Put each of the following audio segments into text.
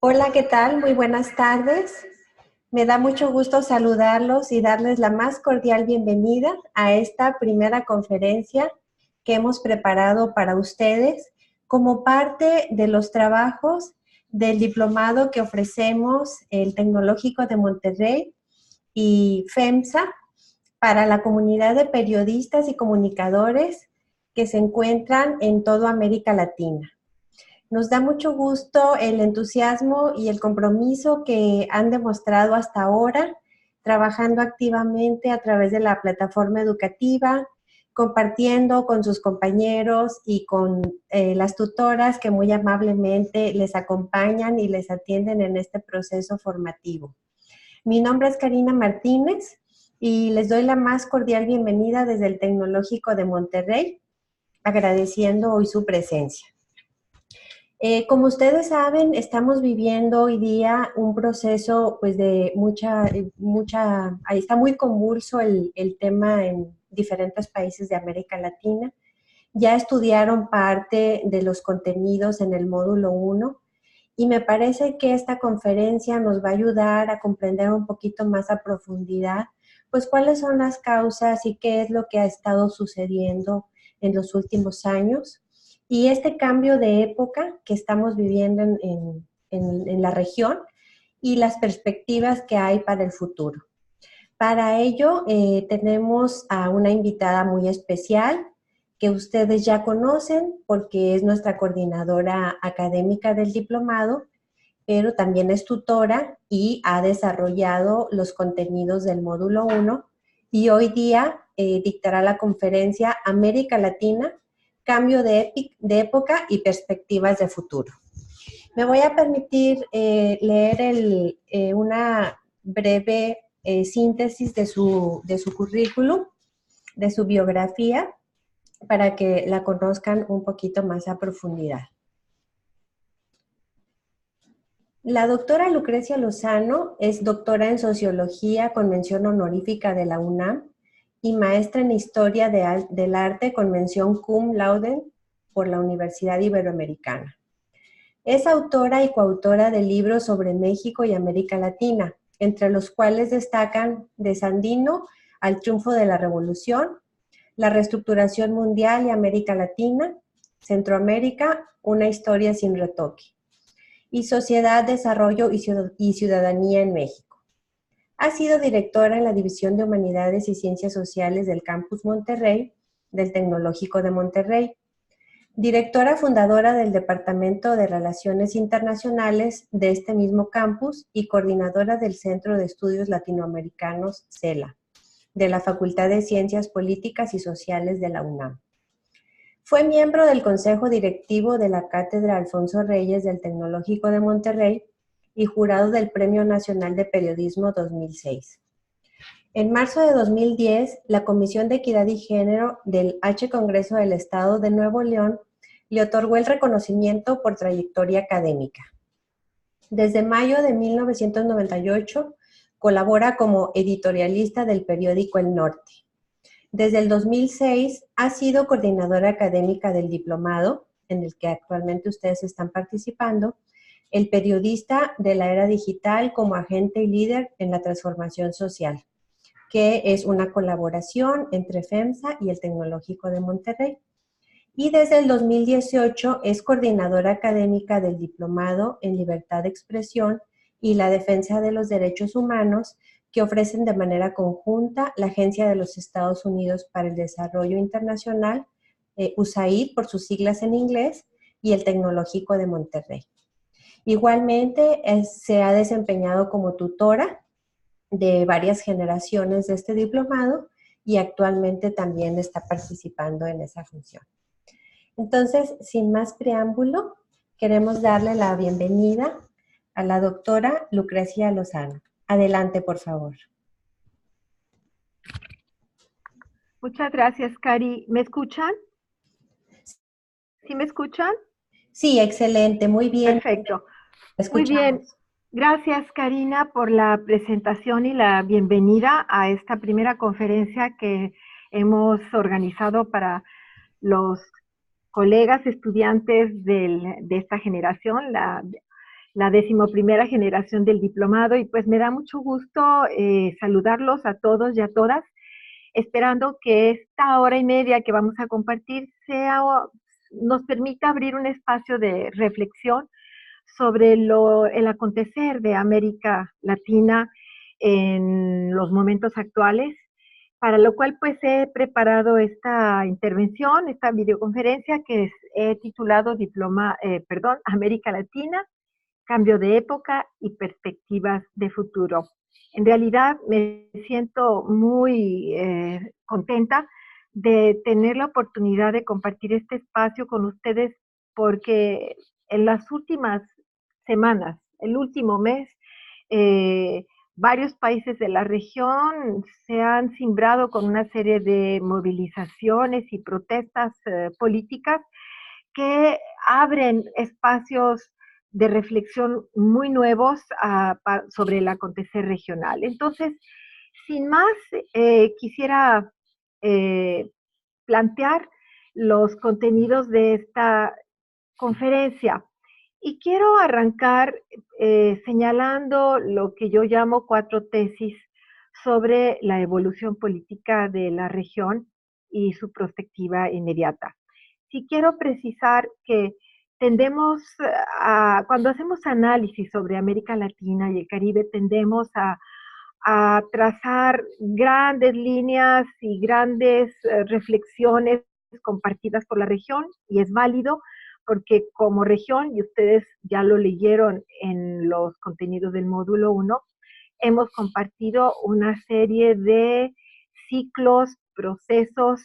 Hola, ¿qué tal? Muy buenas tardes. Me da mucho gusto saludarlos y darles la más cordial bienvenida a esta primera conferencia que hemos preparado para ustedes como parte de los trabajos del diplomado que ofrecemos el Tecnológico de Monterrey y FEMSA para la comunidad de periodistas y comunicadores que se encuentran en toda América Latina. Nos da mucho gusto el entusiasmo y el compromiso que han demostrado hasta ahora, trabajando activamente a través de la plataforma educativa, compartiendo con sus compañeros y con las tutoras que muy amablemente les acompañan y les atienden en este proceso formativo. Mi nombre es Karina Martínez y les doy la más cordial bienvenida desde el Tecnológico de Monterrey, agradeciendo hoy su presencia. Como ustedes saben, estamos viviendo hoy día un proceso pues de ahí está muy convulso el tema en diferentes países de América Latina. Ya estudiaron parte de los contenidos en el módulo 1 y me parece que esta conferencia nos va a ayudar a comprender un poquito más a profundidad pues cuáles son las causas y qué es lo que ha estado sucediendo en los últimos años. Y este cambio de época que estamos viviendo en la región y las perspectivas que hay para el futuro. Para ello tenemos a una invitada muy especial que ustedes ya conocen porque es nuestra coordinadora académica del diplomado, pero también es tutora y ha desarrollado los contenidos del módulo 1 y hoy día dictará la conferencia América Latina, cambio de época y perspectivas de futuro. Me voy a permitir leer una breve síntesis de su currículum, de su biografía, para que la conozcan un poquito más a profundidad. La doctora Lucrecia Lozano es doctora en Sociología con mención honorífica de la UNAM y maestra en Historia del Arte con mención cum laude por la Universidad Iberoamericana. Es autora y coautora de libros sobre México y América Latina, entre los cuales destacan De Sandino al triunfo de la Revolución, La reestructuración mundial y América Latina, Centroamérica, una historia sin retoque, y Sociedad, Desarrollo y Ciudadanía en México. Ha sido directora en la División de Humanidades y Ciencias Sociales del Campus Monterrey, del Tecnológico de Monterrey, directora fundadora del Departamento de Relaciones Internacionales de este mismo campus y coordinadora del Centro de Estudios Latinoamericanos, CELA, de la Facultad de Ciencias Políticas y Sociales de la UNAM. Fue miembro del Consejo Directivo de la Cátedra Alfonso Reyes del Tecnológico de Monterrey y jurado del Premio Nacional de Periodismo 2006. En marzo de 2010, la Comisión de Equidad y Género del H. Congreso del Estado de Nuevo León le otorgó el reconocimiento por trayectoria académica. Desde mayo de 1998, colabora como editorialista del periódico El Norte. Desde el 2006 ha sido coordinadora académica del diplomado, en el que actualmente ustedes están participando, el periodista de la era digital como agente y líder en la transformación social, que es una colaboración entre FEMSA y el Tecnológico de Monterrey. Y desde el 2018 es coordinadora académica del diplomado en libertad de expresión y la defensa de los derechos humanos que ofrecen de manera conjunta la Agencia de los Estados Unidos para el Desarrollo Internacional, USAID por sus siglas en inglés, y el Tecnológico de Monterrey. Igualmente se ha desempeñado como tutora de varias generaciones de este diplomado y actualmente también está participando en esa función. Entonces, sin más preámbulo, queremos darle la bienvenida a la doctora Lucrecia Lozano. Adelante, por favor. Muchas gracias, Cari. ¿Me escuchan? ¿Sí me escuchan? Sí, excelente, muy bien. Perfecto. Muy Escuchamos. bien. Gracias, Karina, por la presentación y la bienvenida a esta primera conferencia que hemos organizado para los colegas estudiantes de esta generación, la 11ª generación del diplomado, y pues me da mucho gusto saludarlos a todos y a todas, esperando que esta hora y media que vamos a compartir nos permita abrir un espacio de reflexión sobre el acontecer de América Latina en los momentos actuales, para lo cual pues he preparado esta intervención, esta videoconferencia que he titulado América Latina, cambio de época y perspectivas de futuro. En realidad me siento muy contenta de tener la oportunidad de compartir este espacio con ustedes, porque en las últimas semanas, el último mes, varios países de la región se han cimbrado con una serie de movilizaciones y protestas políticas que abren espacios de reflexión muy nuevos sobre el acontecer regional. Entonces, sin más, quisiera plantear los contenidos de esta conferencia. Y quiero arrancar señalando lo que yo llamo 4 tesis sobre la evolución política de la región y su perspectiva inmediata. Sí quiero precisar que tendemos cuando hacemos análisis sobre América Latina y el Caribe, tendemos a trazar grandes líneas y grandes reflexiones compartidas por la región, y es válido porque como región, y ustedes ya lo leyeron en los contenidos del módulo 1, hemos compartido una serie de ciclos, procesos,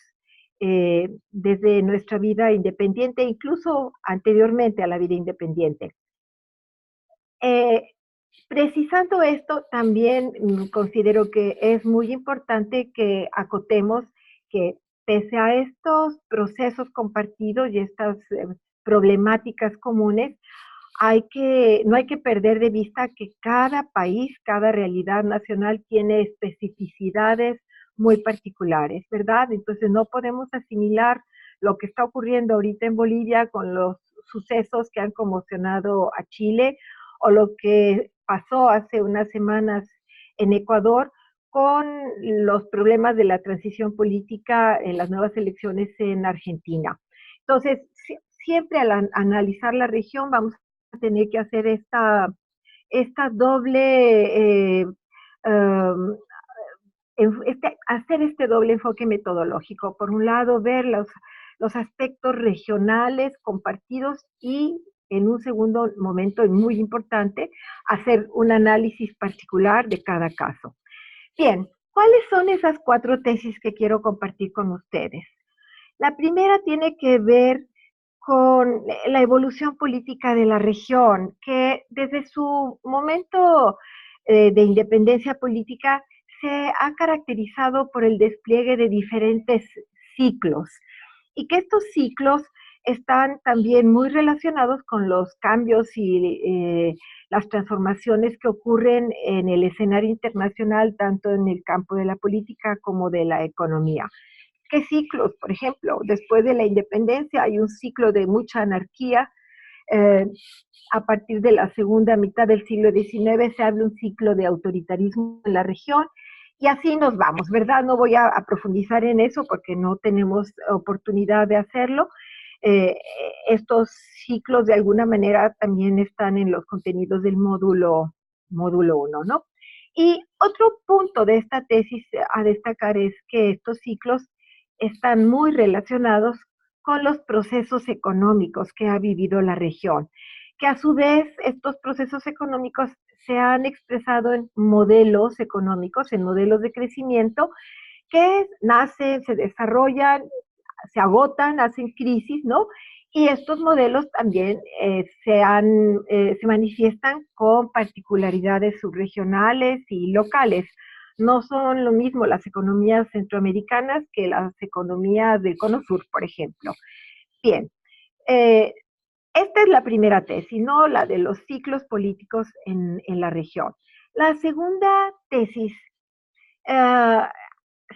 desde nuestra vida independiente, incluso anteriormente a la vida independiente. Precisando esto, también considero que es muy importante que acotemos que pese a estos procesos compartidos y estas problemáticas comunes, no hay que perder de vista que cada país, cada realidad nacional tiene especificidades muy particulares, ¿verdad? Entonces no podemos asimilar lo que está ocurriendo ahorita en Bolivia con los sucesos que han conmocionado a Chile, o lo que pasó hace unas semanas en Ecuador con los problemas de la transición política en las nuevas elecciones en Argentina. Entonces, siempre al analizar la región vamos a tener que hacer esta doble, hacer este doble enfoque metodológico. Por un lado, ver los aspectos regionales compartidos, y en un segundo momento, y muy importante, hacer un análisis particular de cada caso. Bien, ¿cuáles son esas 4 tesis que quiero compartir con ustedes? La primera tiene que ver con la evolución política de la región, que desde su momento de independencia política se ha caracterizado por el despliegue de diferentes ciclos, y que estos ciclos están también muy relacionados con los cambios y las transformaciones que ocurren en el escenario internacional, tanto en el campo de la política como de la economía. ¿Qué ciclos? Por ejemplo, después de la independencia hay un ciclo de mucha anarquía. A partir de la segunda mitad del siglo XIX se abre un ciclo de autoritarismo en la región, y así nos vamos, ¿verdad? No voy a profundizar en eso porque no tenemos oportunidad de hacerlo. Estos ciclos de alguna manera también están en los contenidos del módulo 1, ¿no? Y otro punto de esta tesis a destacar es que estos ciclos están muy relacionados con los procesos económicos que ha vivido la región, que a su vez estos procesos económicos se han expresado en modelos económicos, en modelos de crecimiento que nacen, se desarrollan, se agotan, hacen crisis, ¿no? Y estos modelos también se manifiestan con particularidades subregionales y locales. No son lo mismo las economías centroamericanas que las economías del Cono Sur, por ejemplo. Bien, esta es la primera tesis, ¿no? La de los ciclos políticos en la región. La segunda tesis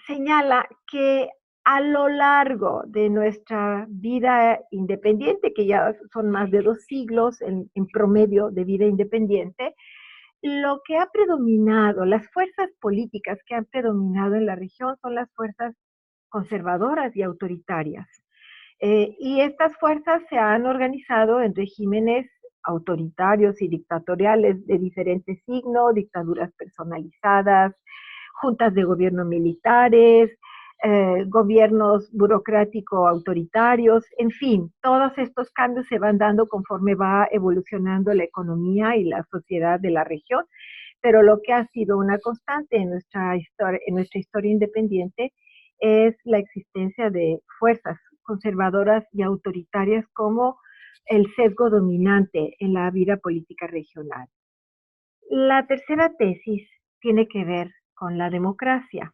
señala que A lo largo de nuestra vida independiente, que ya son más de 2 siglos en promedio de vida independiente, lo que ha predominado, las fuerzas políticas que han predominado en la región son las fuerzas conservadoras y autoritarias. Y estas fuerzas se han organizado en regímenes autoritarios y dictatoriales de diferentes signos, dictaduras personalizadas, juntas de gobierno militares, gobiernos burocrático-autoritarios, en fin, todos estos cambios se van dando conforme va evolucionando la economía y la sociedad de la región, pero lo que ha sido una constante en nuestra historia independiente es la existencia de fuerzas conservadoras y autoritarias como el sesgo dominante en la vida política regional. La tercera tesis tiene que ver con la democracia.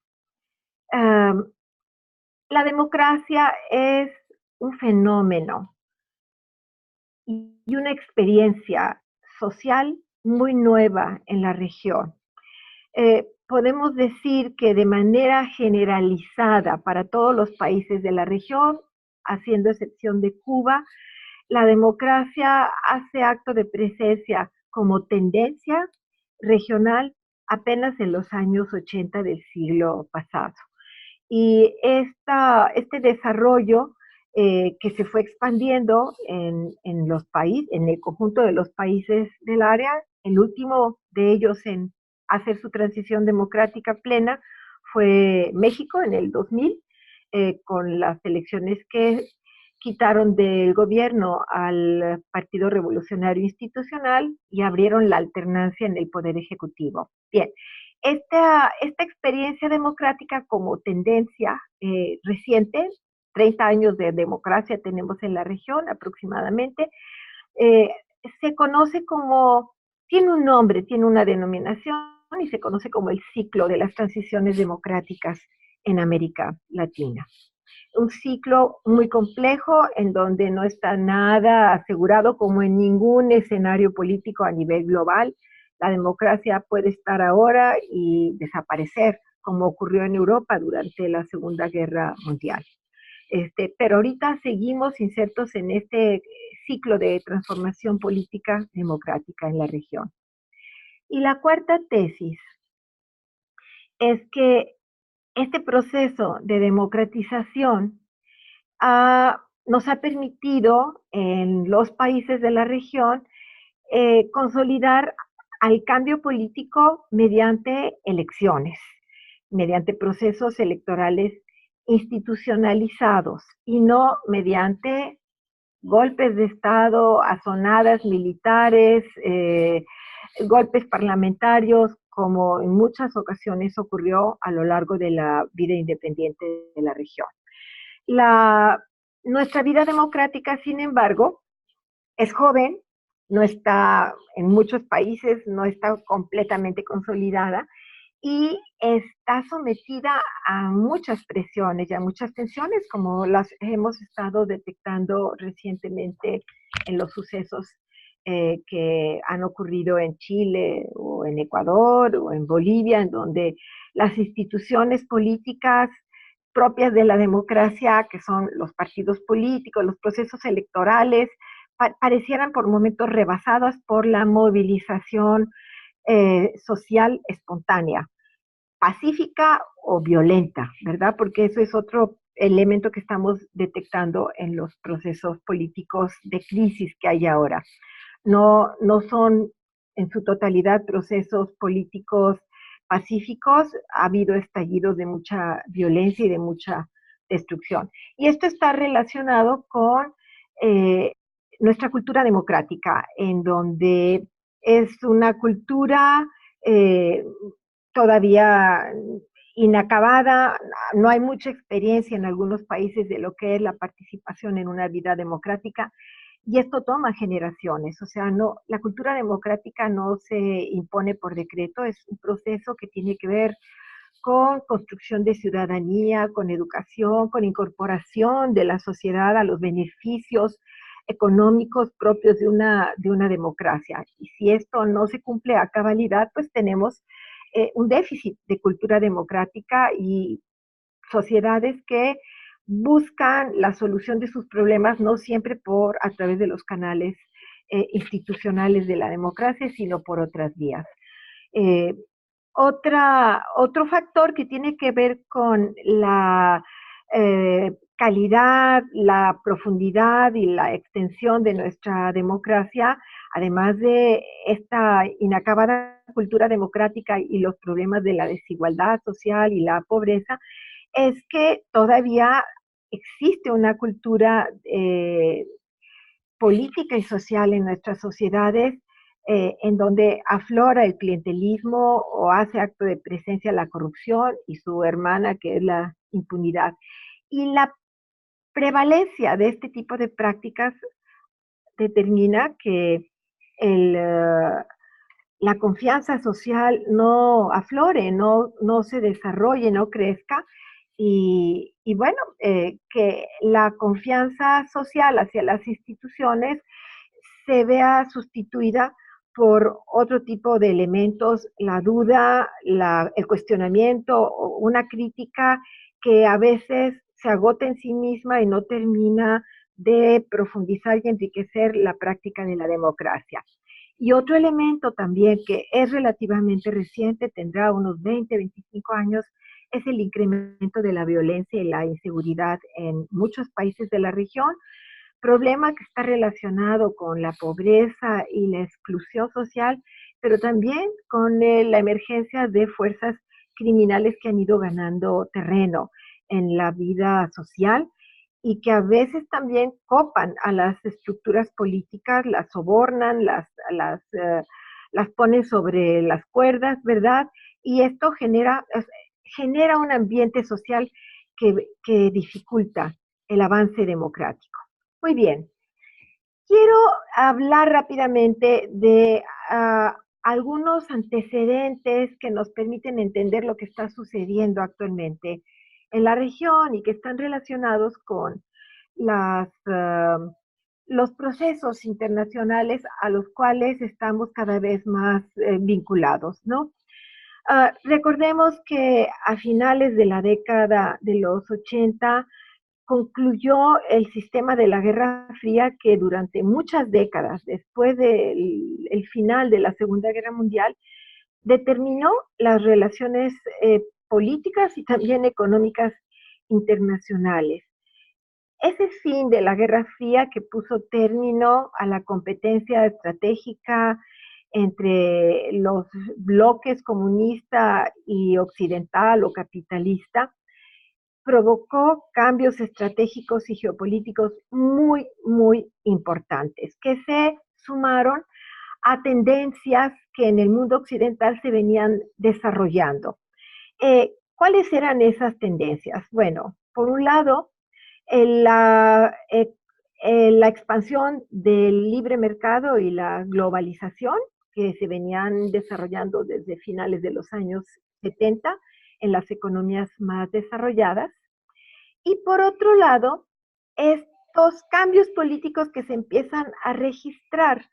Um, la democracia es un fenómeno y una experiencia social muy nueva en la región. Podemos decir que de manera generalizada para todos los países de la región, haciendo excepción de Cuba, la democracia hace acto de presencia como tendencia regional apenas en los años 80 del siglo pasado. Y este desarrollo que se fue expandiendo en los países, en el conjunto de los países del área, el último de ellos en hacer su transición democrática plena fue México en el 2000, con las elecciones que quitaron del gobierno al Partido Revolucionario Institucional y abrieron la alternancia en el Poder Ejecutivo. Bien, esta experiencia democrática como tendencia reciente, 30 años de democracia tenemos en la región aproximadamente, eh, se conoce como, tiene un nombre, tiene una denominación y se conoce como el ciclo de las transiciones democráticas en América Latina. Un ciclo muy complejo en donde no está nada asegurado como en ningún escenario político a nivel global. La democracia puede estar ahora y desaparecer, como ocurrió en Europa durante la Segunda Guerra Mundial. Pero ahorita seguimos insertos en este ciclo de transformación política democrática en la región. Y la cuarta tesis es que este proceso de democratización nos ha permitido en los países de la región consolidar al cambio político mediante elecciones, mediante procesos electorales institucionalizados y no mediante golpes de Estado, azonadas militares, golpes parlamentarios, como en muchas ocasiones ocurrió a lo largo de la vida independiente de la región. Nuestra vida democrática, sin embargo, es joven, no está en muchos países, no está completamente consolidada y está sometida a muchas presiones y a muchas tensiones, como las hemos estado detectando recientemente en los sucesos que han ocurrido en Chile o en Ecuador o en Bolivia, en donde las instituciones políticas propias de la democracia, que son los partidos políticos, los procesos electorales, parecieran por momentos rebasadas por la movilización social espontánea, pacífica o violenta, ¿verdad? Porque eso es otro elemento que estamos detectando en los procesos políticos de crisis que hay ahora. No son en su totalidad procesos políticos pacíficos, ha habido estallidos de mucha violencia y de mucha destrucción. Y esto está relacionado con nuestra cultura democrática, en donde es una cultura todavía inacabada, no hay mucha experiencia en algunos países de lo que es la participación en una vida democrática, y esto toma generaciones, o sea, no, la cultura democrática no se impone por decreto, es un proceso que tiene que ver con construcción de ciudadanía, con educación, con incorporación de la sociedad a los beneficios económicos propios de una democracia. Y si esto no se cumple a cabalidad, pues tenemos un déficit de cultura democrática y sociedades que buscan la solución de sus problemas no siempre a través de los canales institucionales de la democracia, sino por otras vías. Eh, Otro factor que tiene que ver con la calidad, la profundidad y la extensión de nuestra democracia, además de esta inacabada cultura democrática y los problemas de la desigualdad social y la pobreza, es que todavía existe una cultura política y social en nuestras sociedades en donde aflora el clientelismo o hace acto de presencia la corrupción y su hermana, que es la impunidad. Y la prevalencia de este tipo de prácticas determina que la confianza social no aflore, no se desarrolle, no crezca. Y bueno, que la confianza social hacia las instituciones se vea sustituida por otro tipo de elementos, la duda, el cuestionamiento, una crítica que a veces se agota en sí misma y no termina de profundizar y enriquecer la práctica de la democracia. Y otro elemento también que es relativamente reciente, tendrá unos 20, 25 años, es el incremento de la violencia y la inseguridad en muchos países de la región, problema que está relacionado con la pobreza y la exclusión social, pero también con la emergencia de fuerzas criminales que han ido ganando terreno en la vida social y que a veces también copan a las estructuras políticas, las sobornan, las ponen sobre las cuerdas, ¿verdad? Y esto genera un ambiente social que dificulta el avance democrático. Muy bien, quiero hablar rápidamente de algunos antecedentes que nos permiten entender lo que está sucediendo actualmente en la región y que están relacionados con los procesos internacionales a los cuales estamos cada vez más vinculados, ¿no? Recordemos que a finales de la década de los 80 concluyó el sistema de la Guerra Fría que durante muchas décadas, después del final de la Segunda Guerra Mundial, determinó las relaciones políticas y también económicas internacionales. Ese fin de la Guerra Fría que puso término a la competencia estratégica entre los bloques comunista y occidental o capitalista, provocó cambios estratégicos y geopolíticos muy, muy importantes, que se sumaron a tendencias que en el mundo occidental se venían desarrollando. ¿Cuáles eran esas tendencias? Bueno, por un lado, la expansión del libre mercado y la globalización que se venían desarrollando desde finales de los años 70 en las economías más desarrolladas. Y por otro lado, estos cambios políticos que se empiezan a registrar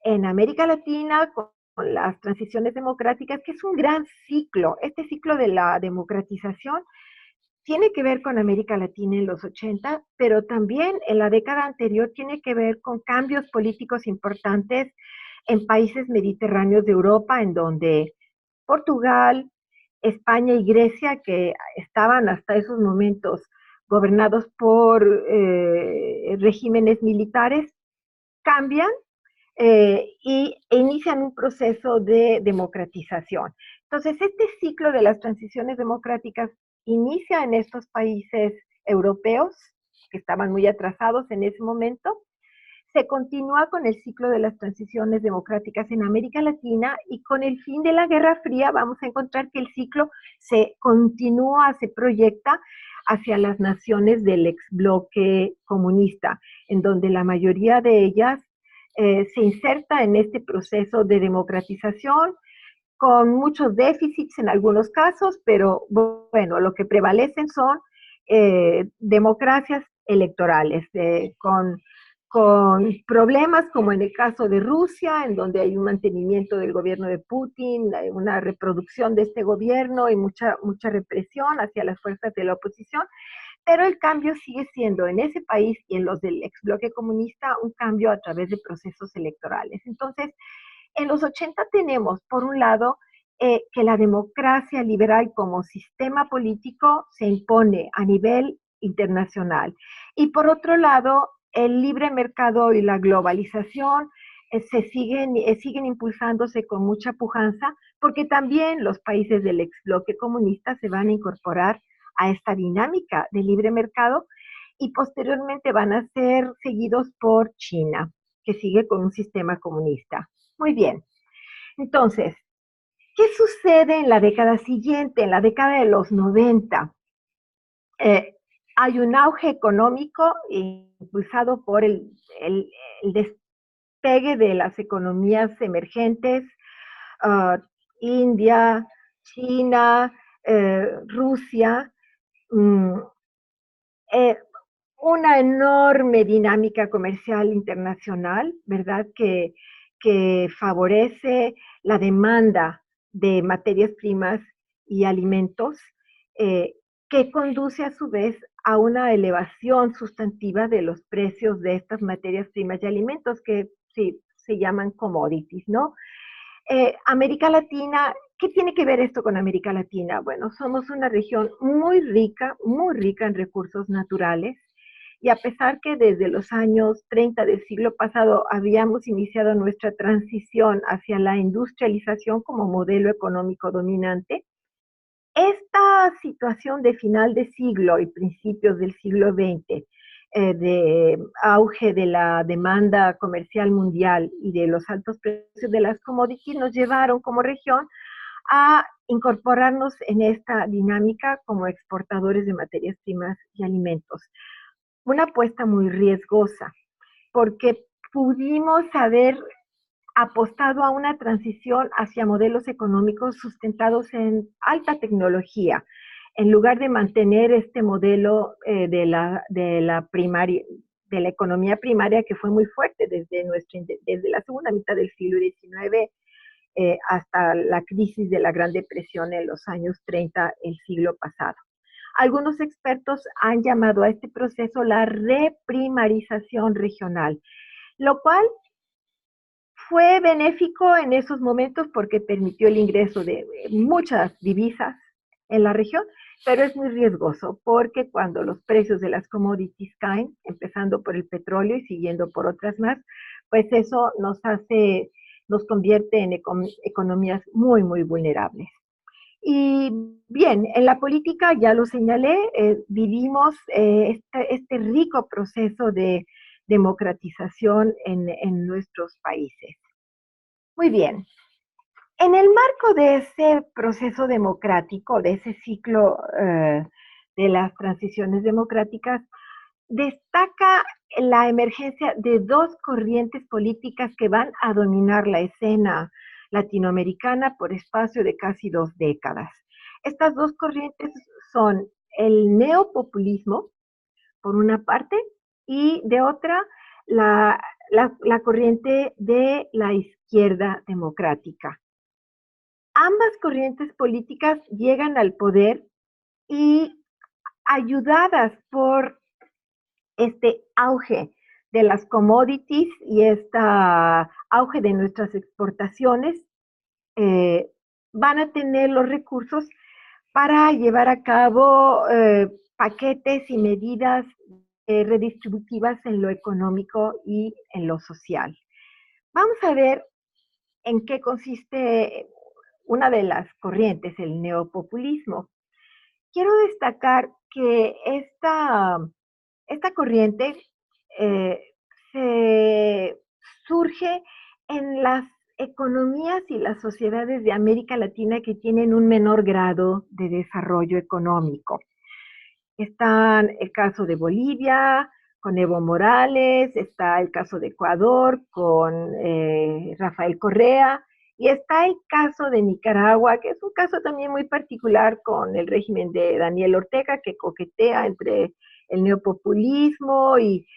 en América Latina con las transiciones democráticas, que es un gran ciclo. Este ciclo de la democratización tiene que ver con América Latina en los 80, pero también en la década anterior tiene que ver con cambios políticos importantes en países mediterráneos de Europa, en donde Portugal, España y Grecia, que estaban hasta esos momentos gobernados por regímenes militares, cambian e inician un proceso de democratización. Entonces, este ciclo de las transiciones democráticas inicia en estos países europeos, que estaban muy atrasados en ese momento, se continúa con el ciclo de las transiciones democráticas en América Latina y con el fin de la Guerra Fría vamos a encontrar que el ciclo se continúa, se proyecta hacia las naciones del ex bloque comunista, en donde la mayoría de ellas se inserta en este proceso de democratización, con muchos déficits en algunos casos, pero bueno, lo que prevalecen son democracias electorales, con con problemas como en el caso de Rusia, en donde hay un mantenimiento del gobierno de Putin, una reproducción de este gobierno y mucha represión hacia las fuerzas de la oposición, pero el cambio sigue siendo en ese país y en los del ex bloque comunista un cambio a través de procesos electorales. Entonces, en los 80 tenemos, por un lado, que la democracia liberal como sistema político se impone a nivel internacional. Y por otro lado, el libre mercado y la globalización siguen impulsándose con mucha pujanza, porque también los países del ex bloque comunista se van a incorporar a esta dinámica de libre mercado y posteriormente van a ser seguidos por China, que sigue con un sistema comunista. Muy bien. Entonces, ¿qué sucede en la década siguiente, en la década de los 90? Hay un auge económico impulsado por el despegue de las economías emergentes, India, China, Rusia, una enorme dinámica comercial internacional, ¿verdad? Que favorece la demanda de materias primas y alimentos, que conduce a su vez a una elevación sustantiva de los precios de estas materias primas y alimentos que sí, se llaman commodities, ¿no? América Latina, ¿qué tiene que ver esto con América Latina? Bueno, somos una región muy rica en recursos naturales, y a pesar que desde los años 30 del siglo pasado habíamos iniciado nuestra transición hacia la industrialización como modelo económico dominante, esta situación de final de siglo y principios del siglo XX, de auge de la demanda comercial mundial y de los altos precios de las commodities, nos llevaron como región a incorporarnos en esta dinámica como exportadores de materias primas y alimentos. Una apuesta muy riesgosa, porque pudimos haber apostado a una transición hacia modelos económicos sustentados en alta tecnología, en lugar de mantener este modelo de la primaria, de la economía primaria, que fue muy fuerte desde la segunda mitad del siglo XIX hasta la crisis de la Gran Depresión en los años 30 el siglo pasado. Algunos expertos han llamado a este proceso la reprimarización regional, lo cual fue benéfico en esos momentos porque permitió el ingreso de muchas divisas en la región, pero es muy riesgoso porque cuando los precios de las commodities caen, empezando por el petróleo y siguiendo por otras más, pues eso nos convierte en economías muy vulnerables. Y bien, en la política, ya lo señalé, vivimos este rico proceso de democratización en nuestros países. Muy bien. En el marco de ese proceso democrático, de ese ciclo de las transiciones democráticas, destaca la emergencia de dos corrientes políticas que van a dominar la escena latinoamericana por espacio de casi 2 décadas. Estas dos corrientes son el neopopulismo, por una parte, y de otra, la corriente de la izquierda democrática. Ambas corrientes políticas llegan al poder y ayudadas por este auge de las commodities y este auge de nuestras exportaciones, van a tener los recursos para llevar a cabo paquetes y medidas redistributivas en lo económico y en lo social. Vamos a ver en qué consiste una de las corrientes, el neopopulismo. Quiero destacar que esta corriente surge en las economías y las sociedades de América Latina que tienen un menor grado de desarrollo económico. Está el caso de Bolivia, con Evo Morales, está el caso de Ecuador, con Rafael Correa, y está el caso de Nicaragua, que es un caso también muy particular con el régimen de Daniel Ortega, que coquetea entre el neopopulismo y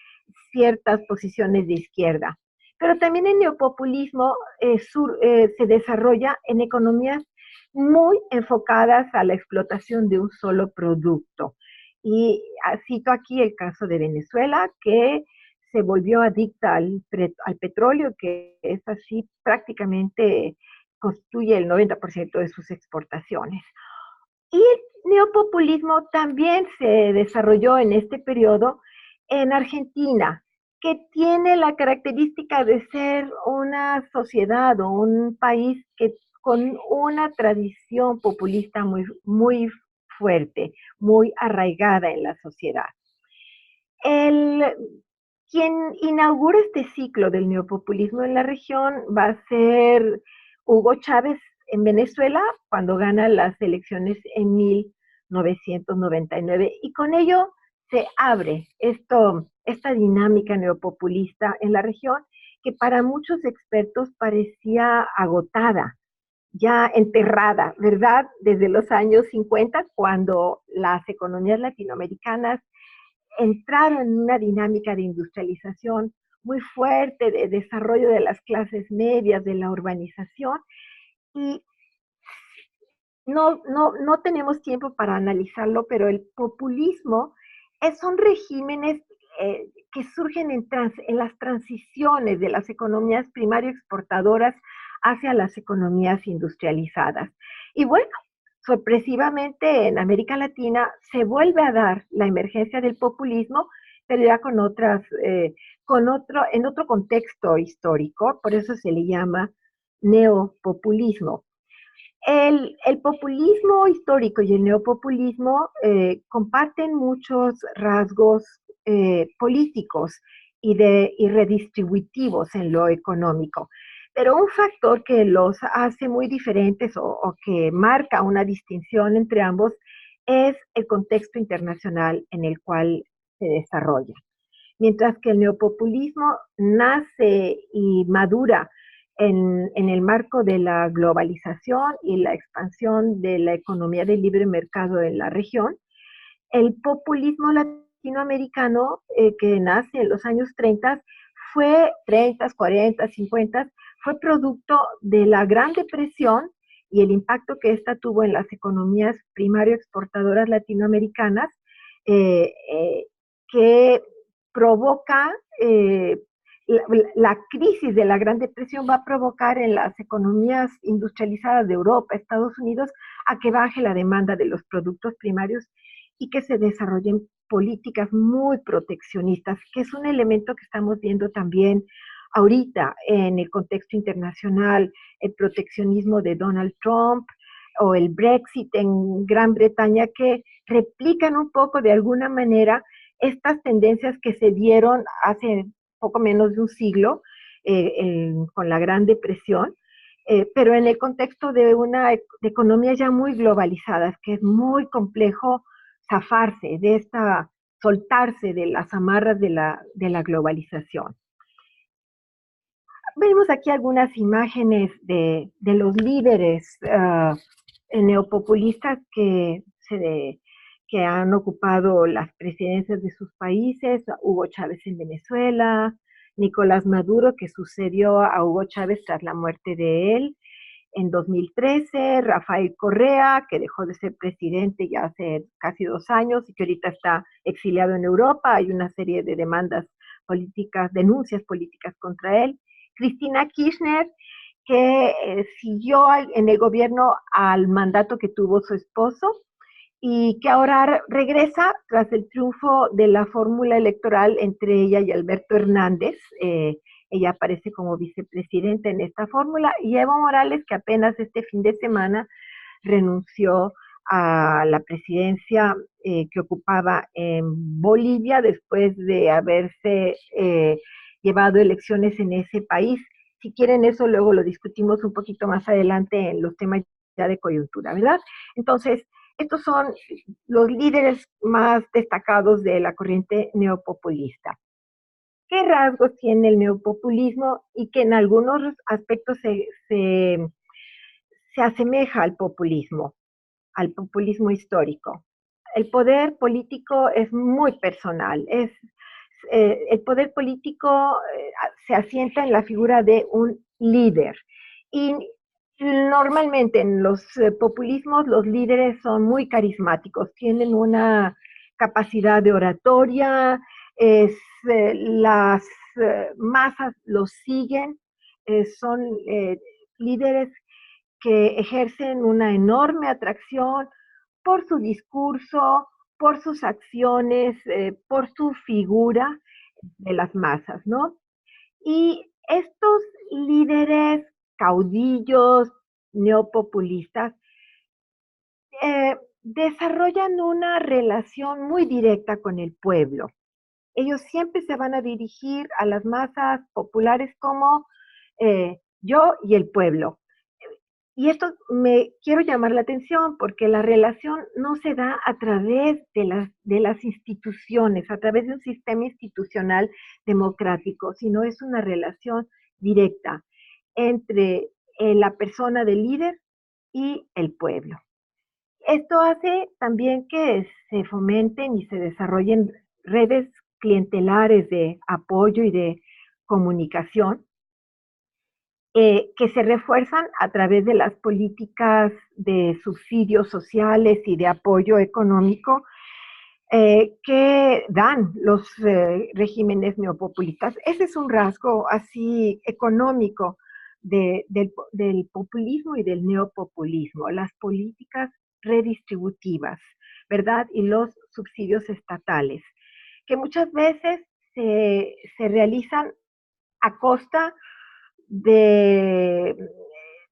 ciertas posiciones de izquierda. Pero también el neopopulismo se desarrolla en economías muy enfocadas a la explotación de un solo producto. Y cito aquí el caso de Venezuela, que se volvió adicta al petróleo, que es así prácticamente constituye el 90% de sus exportaciones. Y el neopopulismo también se desarrolló en este periodo en Argentina, que tiene la característica de ser una sociedad o un país que con una tradición populista muy fuerte, muy arraigada en la sociedad. El, quien inaugura este ciclo del neopopulismo en la región va a ser Hugo Chávez en Venezuela, cuando gana las elecciones en 1999. Y con ello se abre esta dinámica neopopulista en la región, que para muchos expertos parecía agotada, ya enterrada, ¿verdad? Desde los años 50, cuando las economías latinoamericanas entraron en una dinámica de industrialización muy fuerte, de desarrollo de las clases medias, de la urbanización, y no tenemos tiempo para analizarlo, pero el populismo son regímenes que surgen en las transiciones de las economías primario exportadoras hacia las economías industrializadas. Y bueno, sorpresivamente en América Latina se vuelve a dar la emergencia del populismo, pero ya en otro contexto histórico, por eso se le llama neopopulismo. El populismo histórico y el neopopulismo comparten muchos rasgos políticos y redistributivos en lo económico. Pero un factor que los hace muy diferentes o que marca una distinción entre ambos es el contexto internacional en el cual se desarrolla. Mientras que el neopopulismo nace y madura en el marco de la globalización y la expansión de la economía de libre mercado en la región, el populismo latinoamericano que nace en los años 30, fue 30, 40, 50, fue producto de la Gran Depresión y el impacto que esta tuvo en las economías primario exportadoras latinoamericanas, que provoca la crisis de la Gran Depresión va a provocar en las economías industrializadas de Europa, Estados Unidos, a que baje la demanda de los productos primarios y que se desarrollen políticas muy proteccionistas, que es un elemento que estamos viendo también ahorita en el contexto internacional, el proteccionismo de Donald Trump o el Brexit en Gran Bretaña, que replican un poco de alguna manera estas tendencias que se dieron hace poco menos de un siglo con la Gran Depresión, pero en el contexto de una economía ya muy globalizada, que es muy complejo zafarse soltarse de las amarras de la globalización. Vemos aquí algunas imágenes de los líderes neopopulistas que han ocupado las presidencias de sus países: Hugo Chávez en Venezuela, Nicolás Maduro, que sucedió a Hugo Chávez tras la muerte de él en 2013, Rafael Correa, que dejó de ser presidente ya hace casi 2 años y que ahorita está exiliado en Europa. Hay una serie de denuncias políticas contra él. Cristina Kirchner, que siguió en el gobierno al mandato que tuvo su esposo y que ahora regresa tras el triunfo de la fórmula electoral entre ella y Alberto Hernández. Ella aparece como vicepresidenta en esta fórmula, y Evo Morales, que apenas este fin de semana renunció a la presidencia que ocupaba en Bolivia después de haberse llevado elecciones en ese país. Si quieren eso, luego lo discutimos un poquito más adelante en los temas ya de coyuntura, ¿verdad? Entonces, estos son los líderes más destacados de la corriente neopopulista. ¿Qué rasgos tiene el neopopulismo y que en algunos aspectos se asemeja al populismo histórico? El poder político es muy personal, el poder político se asienta en la figura de un líder. Y normalmente en los populismos los líderes son muy carismáticos, tienen una capacidad de oratoria, las masas los siguen, son líderes que ejercen una enorme atracción por su discurso, por sus acciones, por su figura de las masas, ¿no? Y estos líderes caudillos, neopopulistas, desarrollan una relación muy directa con el pueblo. Ellos siempre se van a dirigir a las masas populares como yo y el pueblo. Y esto me quiero llamar la atención porque la relación no se da a través de las instituciones, a través de un sistema institucional democrático, sino es una relación directa entre la persona del líder y el pueblo. Esto hace también que se fomenten y se desarrollen redes clientelares de apoyo y de comunicación que se refuerzan a través de las políticas de subsidios sociales y de apoyo económico que dan los regímenes neopopulistas. Ese es un rasgo así económico del populismo y del neopopulismo, las políticas redistributivas, ¿verdad? Y los subsidios estatales, que muchas veces se realizan a costa de,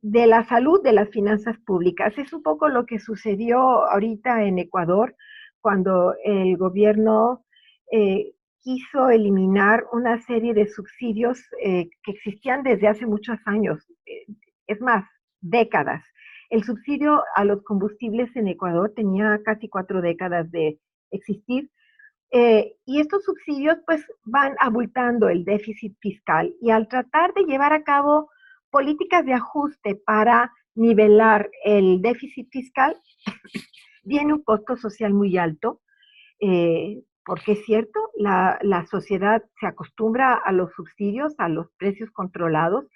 de la salud de las finanzas públicas. Es un poco lo que sucedió ahorita en Ecuador, cuando el gobierno quiso eliminar una serie de subsidios que existían desde hace muchos años, es más, décadas. El subsidio a los combustibles en Ecuador tenía casi 4 décadas de existir, y estos subsidios pues van abultando el déficit fiscal y al tratar de llevar a cabo políticas de ajuste para nivelar el déficit fiscal, viene un costo social muy alto, porque es cierto, la sociedad se acostumbra a los subsidios, a los precios controlados,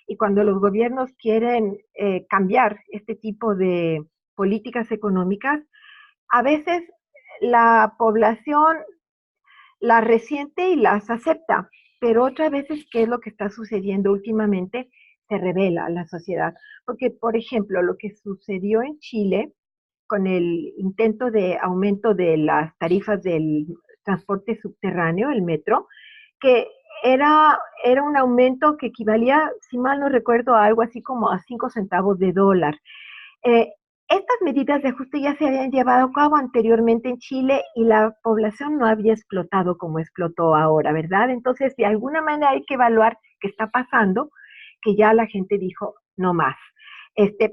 y cuando los gobiernos quieren cambiar este tipo de políticas económicas, a veces la población las resiente y las acepta, pero otras veces, ¿qué es lo que está sucediendo últimamente? Se revela a la sociedad. Porque, por ejemplo, lo que sucedió en Chile con el intento de aumento de las tarifas del transporte subterráneo, el metro, que era un aumento que equivalía, si mal no recuerdo, a algo así como a 5 centavos de dólar. Eh, Estas medidas de ajuste ya se habían llevado a cabo anteriormente en Chile y la población no había explotado como explotó ahora, ¿verdad? Entonces, de alguna manera hay que evaluar qué está pasando, que ya la gente dijo no más.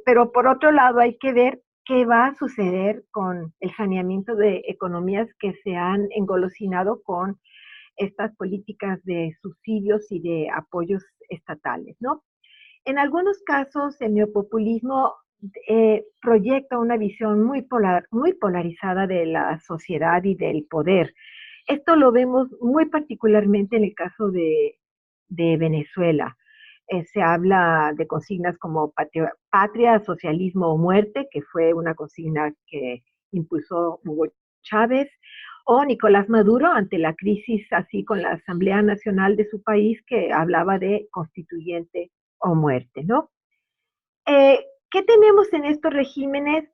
Pero por otro lado hay que ver qué va a suceder con el saneamiento de economías que se han engolosinado con estas políticas de subsidios y de apoyos estatales, ¿no? En algunos casos, el neopopulismo proyecta una visión muy polarizada de la sociedad y del poder. Esto lo vemos muy particularmente en el caso de Venezuela. Se habla de consignas como patria, socialismo o muerte, que fue una consigna que impulsó Hugo Chávez, o Nicolás Maduro ante la crisis así con la Asamblea Nacional de su país, que hablaba de constituyente o muerte, ¿no? ¿Qué tenemos en estos regímenes?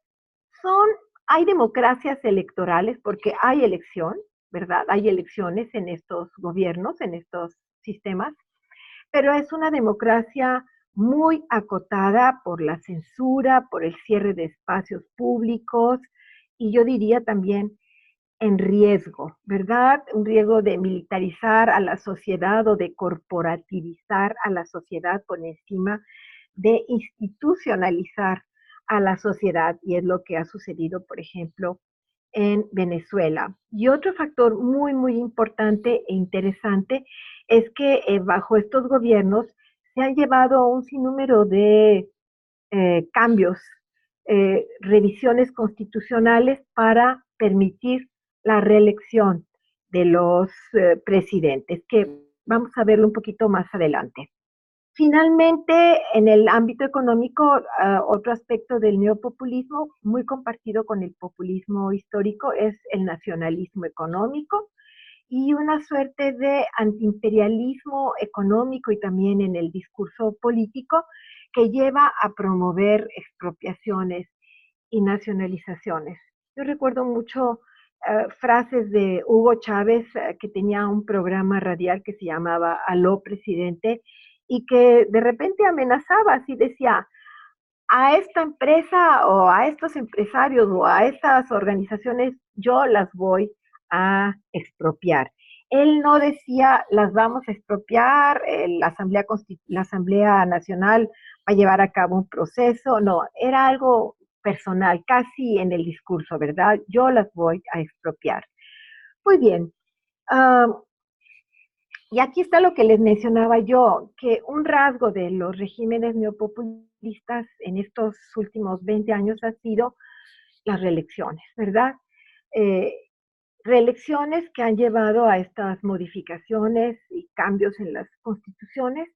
Hay democracias electorales porque hay elección, ¿verdad? Hay elecciones en estos gobiernos, en estos sistemas, pero es una democracia muy acotada por la censura, por el cierre de espacios públicos y yo diría también en riesgo, ¿verdad? Un riesgo de militarizar a la sociedad o de corporativizar a la sociedad por encima de institucionalizar a la sociedad, y es lo que ha sucedido, por ejemplo, en Venezuela. Y otro factor muy importante e interesante es que bajo estos gobiernos se han llevado un sinnúmero de cambios, revisiones constitucionales para permitir la reelección de los presidentes, que vamos a verlo un poquito más adelante. Finalmente, en el ámbito económico, otro aspecto del neopopulismo, muy compartido con el populismo histórico, es el nacionalismo económico y una suerte de antiimperialismo económico y también en el discurso político que lleva a promover expropiaciones y nacionalizaciones. Yo recuerdo mucho frases de Hugo Chávez, que tenía un programa radial que se llamaba Aló Presidente, y que de repente amenazaba, así decía, a esta empresa o a estos empresarios o a estas organizaciones yo las voy a expropiar. Él no decía las vamos a expropiar, la Asamblea Nacional va a llevar a cabo un proceso, no, era algo personal, casi en el discurso, ¿verdad? Yo las voy a expropiar. Muy bien. Uh, y aquí está lo que les mencionaba yo, que un rasgo de los regímenes neopopulistas en estos últimos 20 años ha sido las reelecciones, ¿verdad? Eh, Reelecciones que han llevado a estas modificaciones y cambios en las constituciones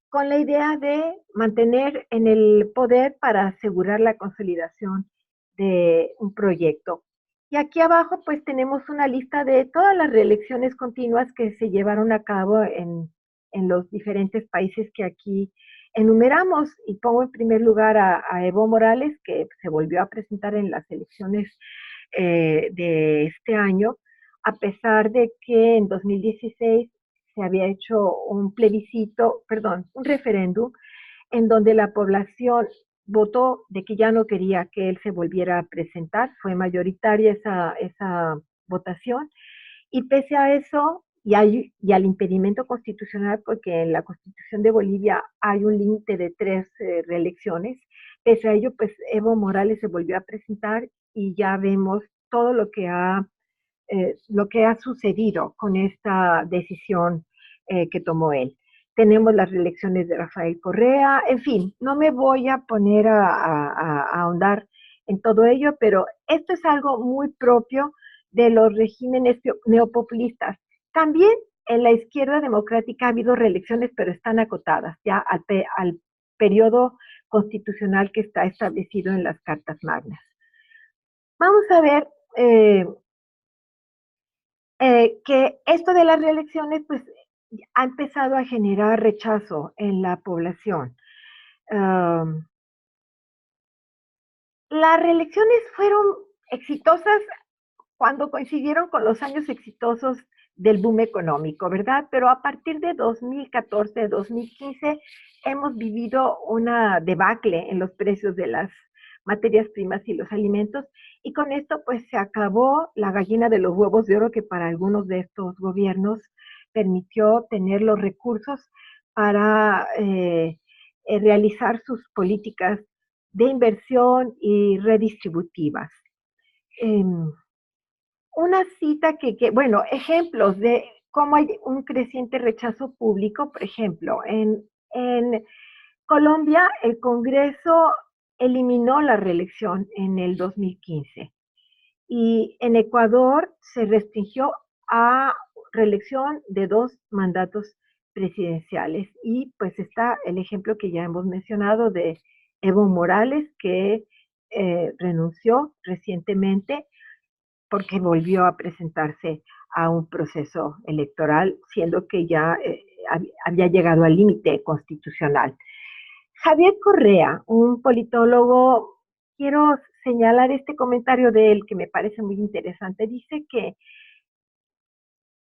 con la idea de mantener en el poder para asegurar la consolidación de un proyecto. Y aquí abajo pues tenemos una lista de todas las reelecciones continuas que se llevaron a cabo en los diferentes países que aquí enumeramos. Y pongo en primer lugar a Evo Morales, que se volvió a presentar en las elecciones de este año, a pesar de que en 2016 se había hecho un plebiscito, perdón, un referéndum, en donde la población votó de que ya no quería que él se volviera a presentar, fue mayoritaria esa votación, y pese a eso, y al impedimento constitucional, porque en la Constitución de Bolivia hay un límite de 3 reelecciones, pese a ello, pues Evo Morales se volvió a presentar y ya vemos todo lo que ha sucedido con esta decisión que tomó él. Tenemos las reelecciones de Rafael Correa, en fin, no me voy a poner a ahondar en todo ello, pero esto es algo muy propio de los regímenes neopopulistas. También en la izquierda democrática ha habido reelecciones, pero están acotadas ya al periodo constitucional que está establecido en las Cartas Magnas. Vamos a ver que esto de las reelecciones pues ha empezado a generar rechazo en la población. Las reelecciones fueron exitosas cuando coincidieron con los años exitosos del boom económico, ¿verdad? Pero a partir de 2014, 2015, hemos vivido una debacle en los precios de las materias primas y los alimentos, y con esto pues se acabó la gallina de los huevos de oro que para algunos de estos gobiernos permitió tener los recursos para realizar sus políticas de inversión y redistributivas. Una cita bueno, ejemplos de cómo hay un creciente rechazo público, por ejemplo, en Colombia el Congreso eliminó la reelección en el 2015 y en Ecuador se restringió a reelección de 2 mandatos presidenciales. Y pues está el ejemplo que ya hemos mencionado de Evo Morales, que renunció recientemente porque volvió a presentarse a un proceso electoral, siendo que ya había llegado al límite constitucional. Javier Correa, un politólogo, quiero señalar este comentario de él que me parece muy interesante. Dice que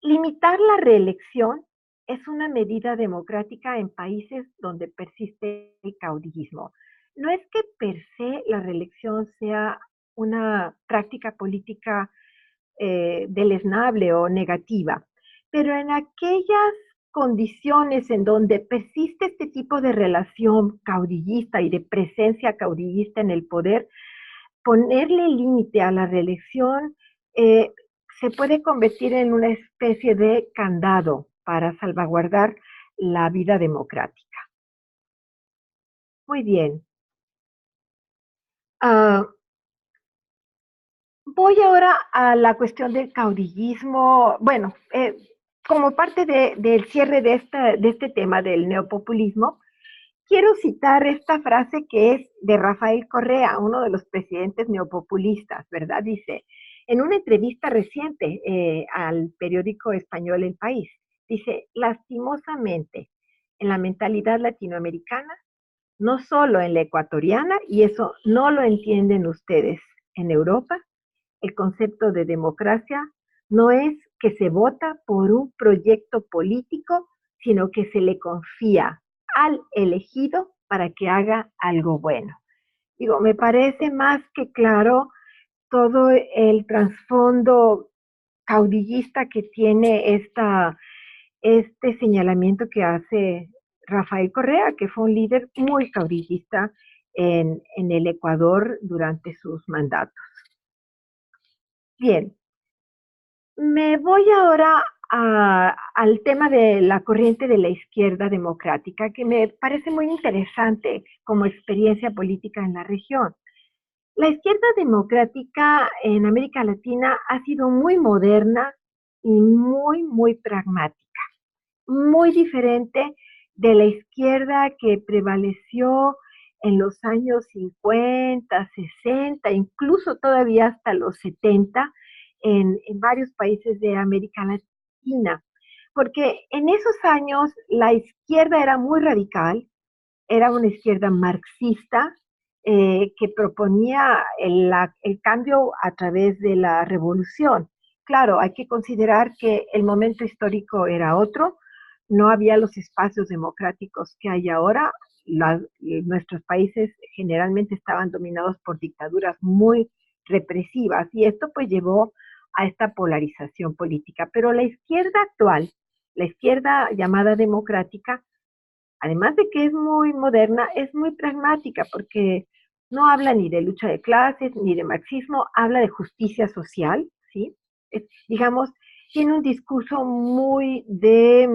limitar la reelección es una medida democrática en países donde persiste el caudillismo. No es que per se la reelección sea una práctica política deleznable o negativa, pero en aquellas condiciones en donde persiste este tipo de relación caudillista y de presencia caudillista en el poder, ponerle límite a la reelección se puede convertir en una especie de candado para salvaguardar la vida democrática. Muy bien. Voy ahora a la cuestión del caudillismo. Bueno, como parte del cierre de este tema del neopopulismo, quiero citar esta frase que es de Rafael Correa, uno de los presidentes neopopulistas, ¿verdad? Dice, en una entrevista reciente al periódico español El País, dice, lastimosamente, en la mentalidad latinoamericana, no solo en la ecuatoriana, y eso no lo entienden ustedes en Europa, el concepto de democracia no es que se vota por un proyecto político, sino que se le confía al elegido para que haga algo bueno. Digo, me parece más que claro todo el trasfondo caudillista que tiene este señalamiento que hace Rafael Correa, que fue un líder muy caudillista en el Ecuador durante sus mandatos. Bien, me voy ahora al tema de la corriente de la izquierda democrática, que me parece muy interesante como experiencia política en la región. La izquierda democrática en América Latina ha sido muy moderna y muy pragmática, muy diferente de la izquierda que prevaleció en los años 50, 60, incluso todavía hasta los 70 en varios países de América Latina. Porque en esos años la izquierda era muy radical, era una izquierda marxista que proponía el cambio a través de la revolución. Claro, hay que considerar que el momento histórico era otro, no había los espacios democráticos que hay ahora. Nuestros países generalmente estaban dominados por dictaduras muy represivas y esto pues llevó a esta polarización política. Pero la izquierda actual, la izquierda llamada democrática, además de que es muy moderna, es muy pragmática porque no habla ni de lucha de clases ni de marxismo, habla de justicia social, ¿sí? Digamos, tiene un discurso muy de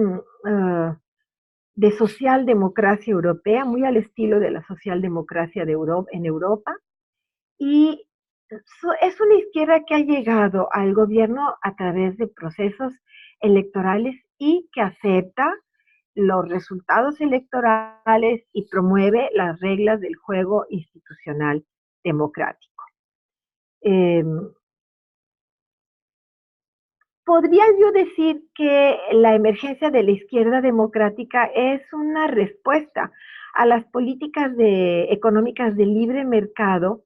socialdemocracia europea, muy al estilo de la socialdemocracia en Europa, y es una izquierda que ha llegado al gobierno a través de procesos electorales y que acepta los resultados electorales y promueve las reglas del juego institucional democrático. Eh, Podría yo decir que la emergencia de la izquierda democrática es una respuesta a las políticas económicas de libre mercado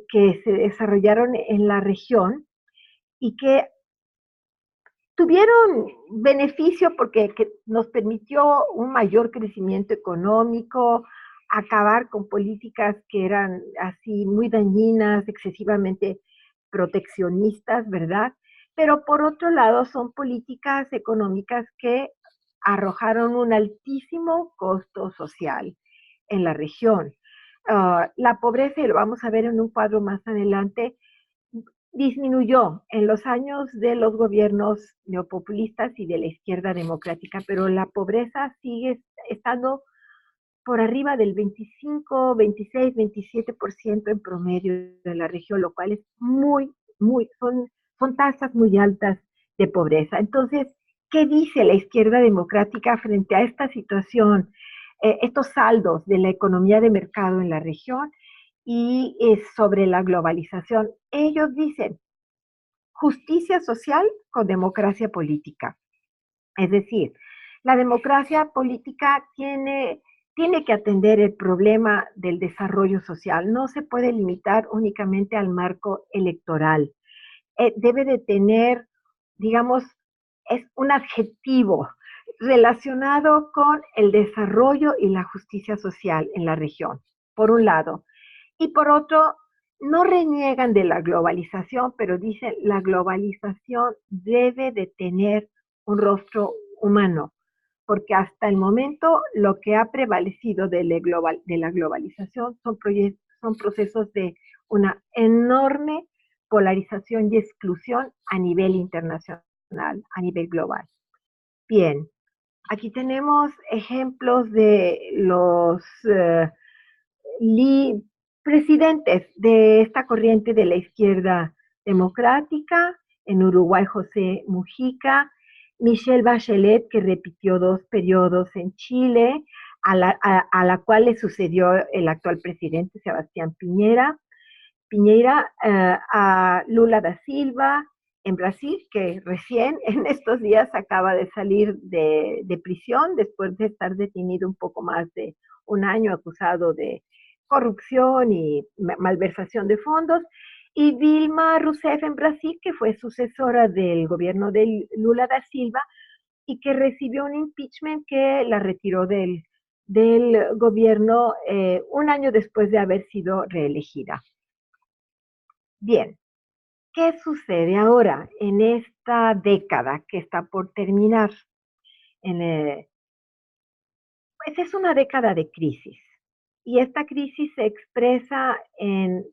que se desarrollaron en la región y que tuvieron beneficio porque nos permitió un mayor crecimiento económico, acabar con políticas que eran así muy dañinas, excesivamente proteccionistas, ¿verdad? Pero por otro lado son políticas económicas que arrojaron un altísimo costo social en la región. La pobreza, y lo vamos a ver en un cuadro más adelante, disminuyó en los años de los gobiernos neopopulistas y de la izquierda democrática, pero la pobreza sigue estando por arriba del 25, 26, 27% en promedio de la región, lo cual es son tasas muy altas de pobreza. Entonces, ¿qué dice la izquierda democrática frente a esta situación, estos saldos de la economía de mercado en la región y sobre la globalización? Ellos dicen, justicia social con democracia política. Es decir, la democracia política tiene que atender el problema del desarrollo social. No se puede limitar únicamente al marco electoral. Debe de tener, digamos, es un adjetivo relacionado con el desarrollo y la justicia social en la región, por un lado. Y por otro, no reniegan de la globalización, pero dicen la globalización debe de tener un rostro humano, porque hasta el momento lo que ha prevalecido de la globalización son procesos de una enorme polarización y exclusión a nivel internacional, a nivel global. Bien, aquí tenemos ejemplos de los presidentes de esta corriente de la izquierda Democrática, en Uruguay José Mujica, Michelle Bachelet, que repitió 2 periodos en Chile, a la cual le sucedió el actual presidente Sebastián Piñera, a Lula da Silva en Brasil, que recién en estos días acaba de salir de prisión después de estar detenido un poco más de un año acusado de corrupción y malversación de fondos, y Dilma Rousseff en Brasil, que fue sucesora del gobierno de Lula da Silva y que recibió un impeachment que la retiró del gobierno un año después de haber sido reelegida. Bien, ¿qué sucede ahora en esta década que está por terminar? Pues es una década de crisis y esta crisis se expresa en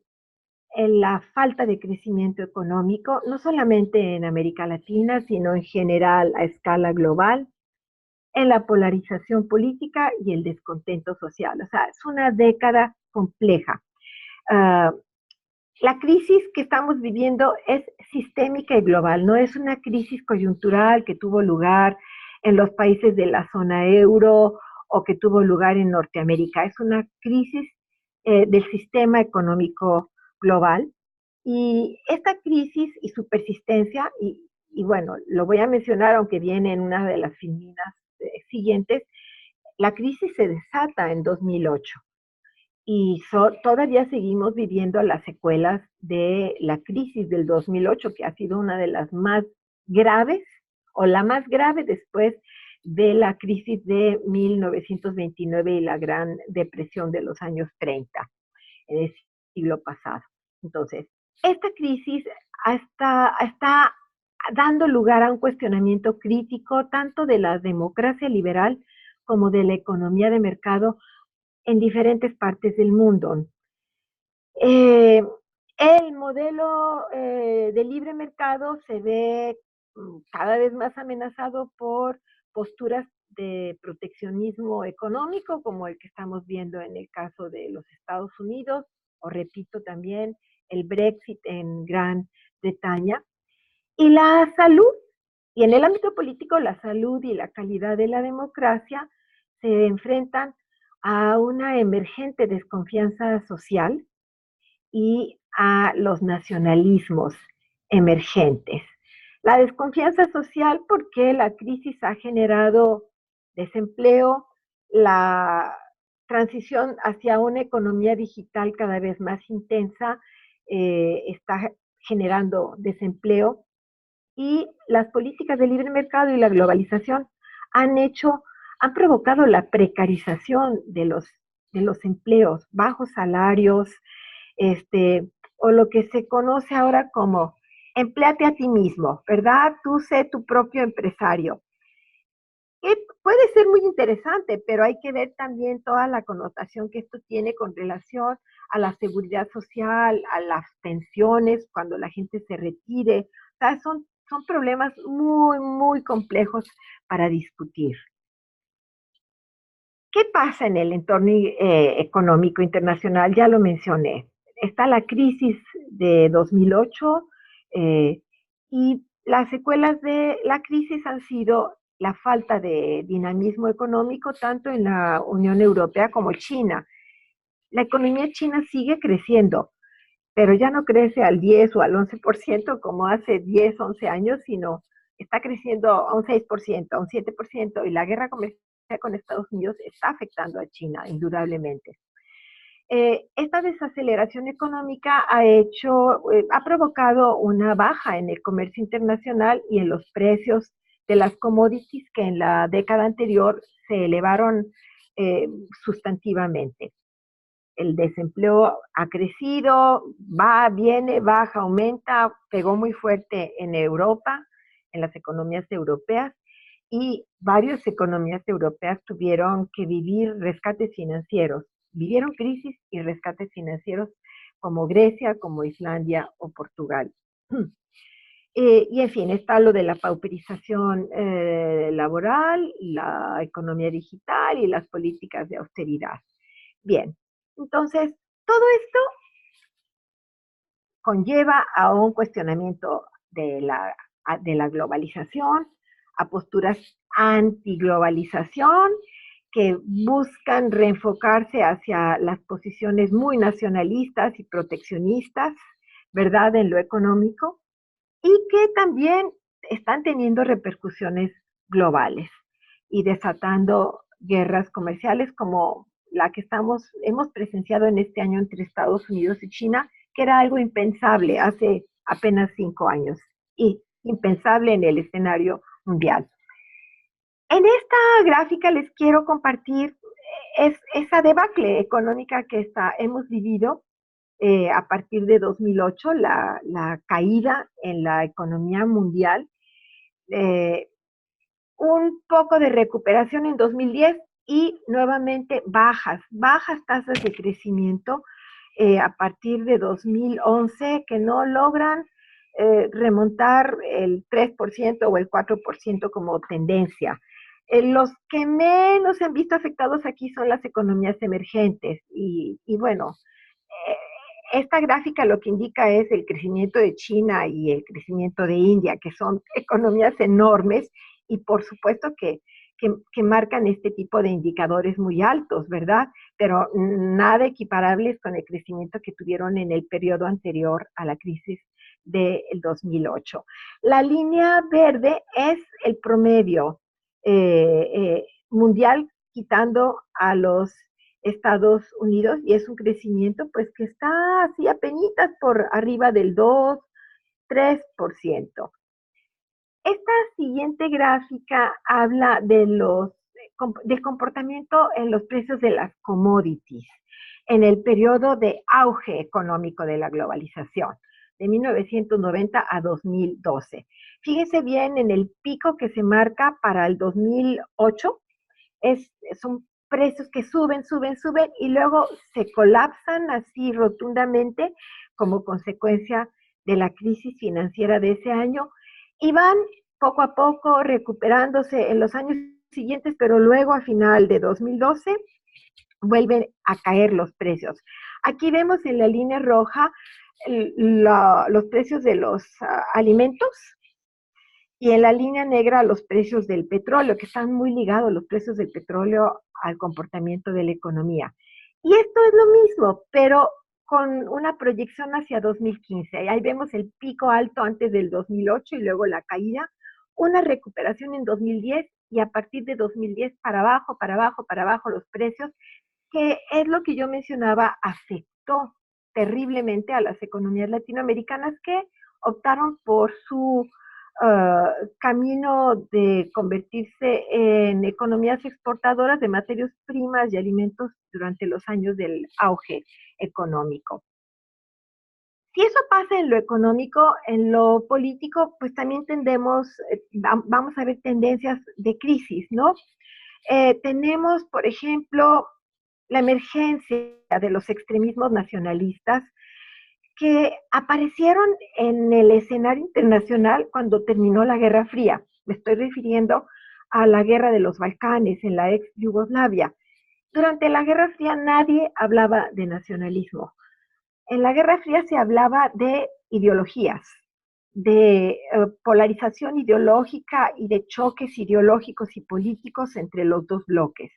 la falta de crecimiento económico, no solamente en América Latina, sino en general a escala global, en la polarización política y el descontento social. O sea, es una década compleja. Uh, la crisis que estamos viviendo es sistémica y global, no es una crisis coyuntural que tuvo lugar en los países de la zona euro o que tuvo lugar en Norteamérica, es una crisis del sistema económico global. Y esta crisis y su persistencia, y bueno, lo voy a mencionar aunque viene en una de las filinas siguientes, la crisis se desata en 2008 y todavía seguimos viviendo las secuelas de la crisis del 2008, que ha sido una de las más graves, o la más grave después de la crisis de 1929 y la Gran Depresión de los años 30, en el siglo pasado. Entonces, esta crisis está dando lugar a un cuestionamiento crítico tanto de la democracia liberal como de la economía de mercado en diferentes partes del mundo. El modelo de libre mercado se ve cada vez más amenazado por posturas de proteccionismo económico, como el que estamos viendo en el caso de los Estados Unidos, o repito también, el Brexit en Gran Bretaña. Y la salud, y en el ámbito político, la salud y la calidad de la democracia se enfrentan a una emergente desconfianza social y a los nacionalismos emergentes. La desconfianza social porque la crisis ha generado desempleo, la transición hacia una economía digital cada vez más intensa está generando desempleo, y las políticas de libre mercado y la globalización han provocado la precarización de los empleos, bajos salarios, o lo que se conoce ahora como empléate a ti mismo, ¿verdad? Tú sé tu propio empresario. Que puede ser muy interesante, pero hay que ver también toda la connotación que esto tiene con relación a la seguridad social, a las pensiones, cuando la gente se retire. O sea, son problemas muy, muy complejos para discutir. ¿Qué pasa en el entorno económico internacional? Ya lo mencioné. Está la crisis de 2008 y las secuelas de la crisis han sido la falta de dinamismo económico tanto en la Unión Europea como China. La economía china sigue creciendo, pero ya no crece al 10 o al 11% como hace 10, 11 años, sino está creciendo a un 6%, a un 7%, y la guerra comercial con Estados Unidos está afectando a China, indudablemente. Esta desaceleración económica ha provocado una baja en el comercio internacional y en los precios de las commodities que en la década anterior se elevaron sustantivamente. El desempleo ha crecido, va, viene, baja, aumenta, pegó muy fuerte en Europa, en las economías europeas, y varias economías europeas tuvieron que vivir rescates financieros, vivieron crisis y rescates financieros como Grecia, como Islandia o Portugal. Y en fin, está lo de la pauperización laboral, la economía digital y las políticas de austeridad. Bien, entonces, todo esto conlleva a un cuestionamiento de la globalización, a posturas antiglobalización, que buscan reenfocarse hacia las posiciones muy nacionalistas y proteccionistas, ¿verdad?, en lo económico, y que también están teniendo repercusiones globales y desatando guerras comerciales como la que hemos presenciado en este año entre Estados Unidos y China, que era algo impensable hace apenas 5 años y impensable en el escenario mundial. En esta gráfica les quiero compartir esa debacle económica que hemos vivido a partir de 2008, la caída en la economía mundial, eh, un poco de recuperación en 2010 y nuevamente bajas tasas de crecimiento a partir de 2011 que no logran remontar el 3% o el 4% como tendencia. Los que menos se han visto afectados aquí son las economías emergentes y bueno, eh, esta gráfica lo que indica es el crecimiento de China y el crecimiento de India, que son economías enormes y por supuesto que marcan este tipo de indicadores muy altos, ¿verdad? Pero nada equiparables con el crecimiento que tuvieron en el periodo anterior a la crisis del 2008. La línea verde es el promedio mundial, quitando a los Estados Unidos, y es un crecimiento pues que está así apenitas por arriba del 2-3%. Esta siguiente gráfica habla del comportamiento en los precios de las commodities en el periodo de auge económico de la globalización, de 1990 a 2012. Fíjense bien en el pico que se marca para el 2008, son precios que suben y luego se colapsan así rotundamente como consecuencia de la crisis financiera de ese año y van poco a poco recuperándose en los años siguientes, pero luego a final de 2012 vuelven a caer los precios. Aquí vemos en la línea roja los precios de los alimentos y en la línea negra los precios del petróleo, que están muy ligados los precios del petróleo al comportamiento de la economía. Y esto es lo mismo, pero con una proyección hacia 2015. Ahí vemos el pico alto antes del 2008 y luego la caída, una recuperación en 2010 y a partir de 2010 para abajo los precios, que es lo que yo mencionaba, afectó terriblemente a las economías latinoamericanas que optaron por su camino de convertirse en economías exportadoras de materias primas y alimentos durante los años del auge económico. Si eso pasa en lo económico, en lo político, pues también vamos a ver tendencias de crisis, ¿no? Tenemos, por ejemplo, la emergencia de los extremismos nacionalistas que aparecieron en el escenario internacional cuando terminó la Guerra Fría. Me estoy refiriendo a la guerra de los Balcanes en la ex Yugoslavia. Durante la Guerra Fría nadie hablaba de nacionalismo. En la Guerra Fría se hablaba de ideologías, de polarización ideológica y de choques ideológicos y políticos entre los dos bloques.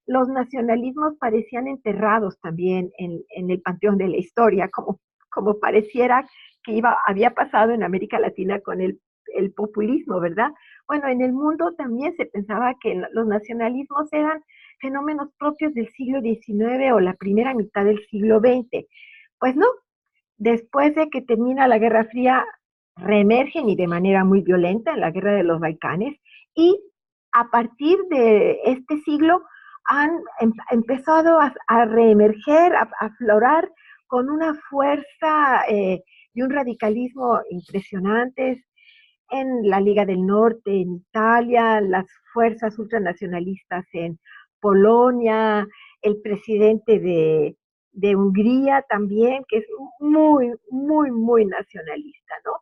Los nacionalismos parecían enterrados también en el panteón de la historia, como pareciera que había pasado en América Latina con el populismo, ¿verdad? Bueno, en el mundo también se pensaba que los nacionalismos eran fenómenos propios del siglo XIX o la primera mitad del siglo XX. Pues no, después de que termina la Guerra Fría, reemergen y de manera muy violenta en la Guerra de los Balcanes y a partir de este siglo han empezado a reemerger, a aflorar con una fuerza y un radicalismo impresionantes en la Liga del Norte, en Italia, las fuerzas ultranacionalistas en Polonia, el presidente de Hungría también, que es muy nacionalista, ¿no?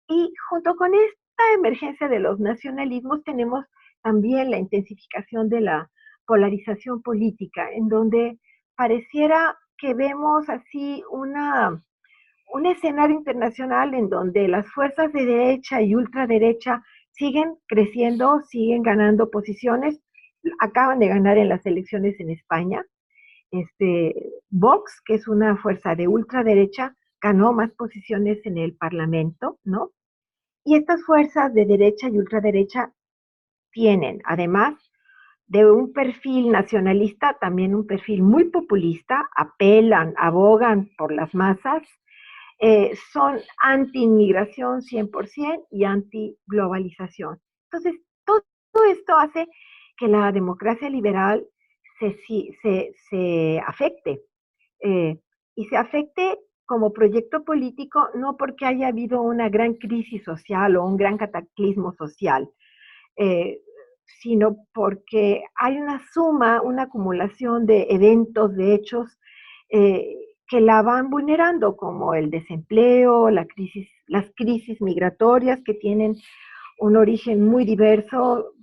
Y junto con esta emergencia de los nacionalismos tenemos también la intensificación de la polarización política, en donde pareciera que vemos así un escenario internacional en donde las fuerzas de derecha y ultraderecha siguen creciendo, siguen ganando posiciones, acaban de ganar en las elecciones en España. Vox, que es una fuerza de ultraderecha, ganó más posiciones en el Parlamento, ¿no? Y estas fuerzas de derecha y ultraderecha tienen, además de un perfil nacionalista, también un perfil muy populista, apelan, abogan por las masas, son anti-inmigración 100% y anti-globalización. Entonces, todo esto hace que la democracia liberal se afecte, eh, y se afecte como proyecto político no porque haya habido una gran crisis social o un gran cataclismo social, eh, sino porque hay una suma, una acumulación de eventos, de hechos, que la van vulnerando, como el desempleo, las crisis migratorias que tienen un origen muy diverso,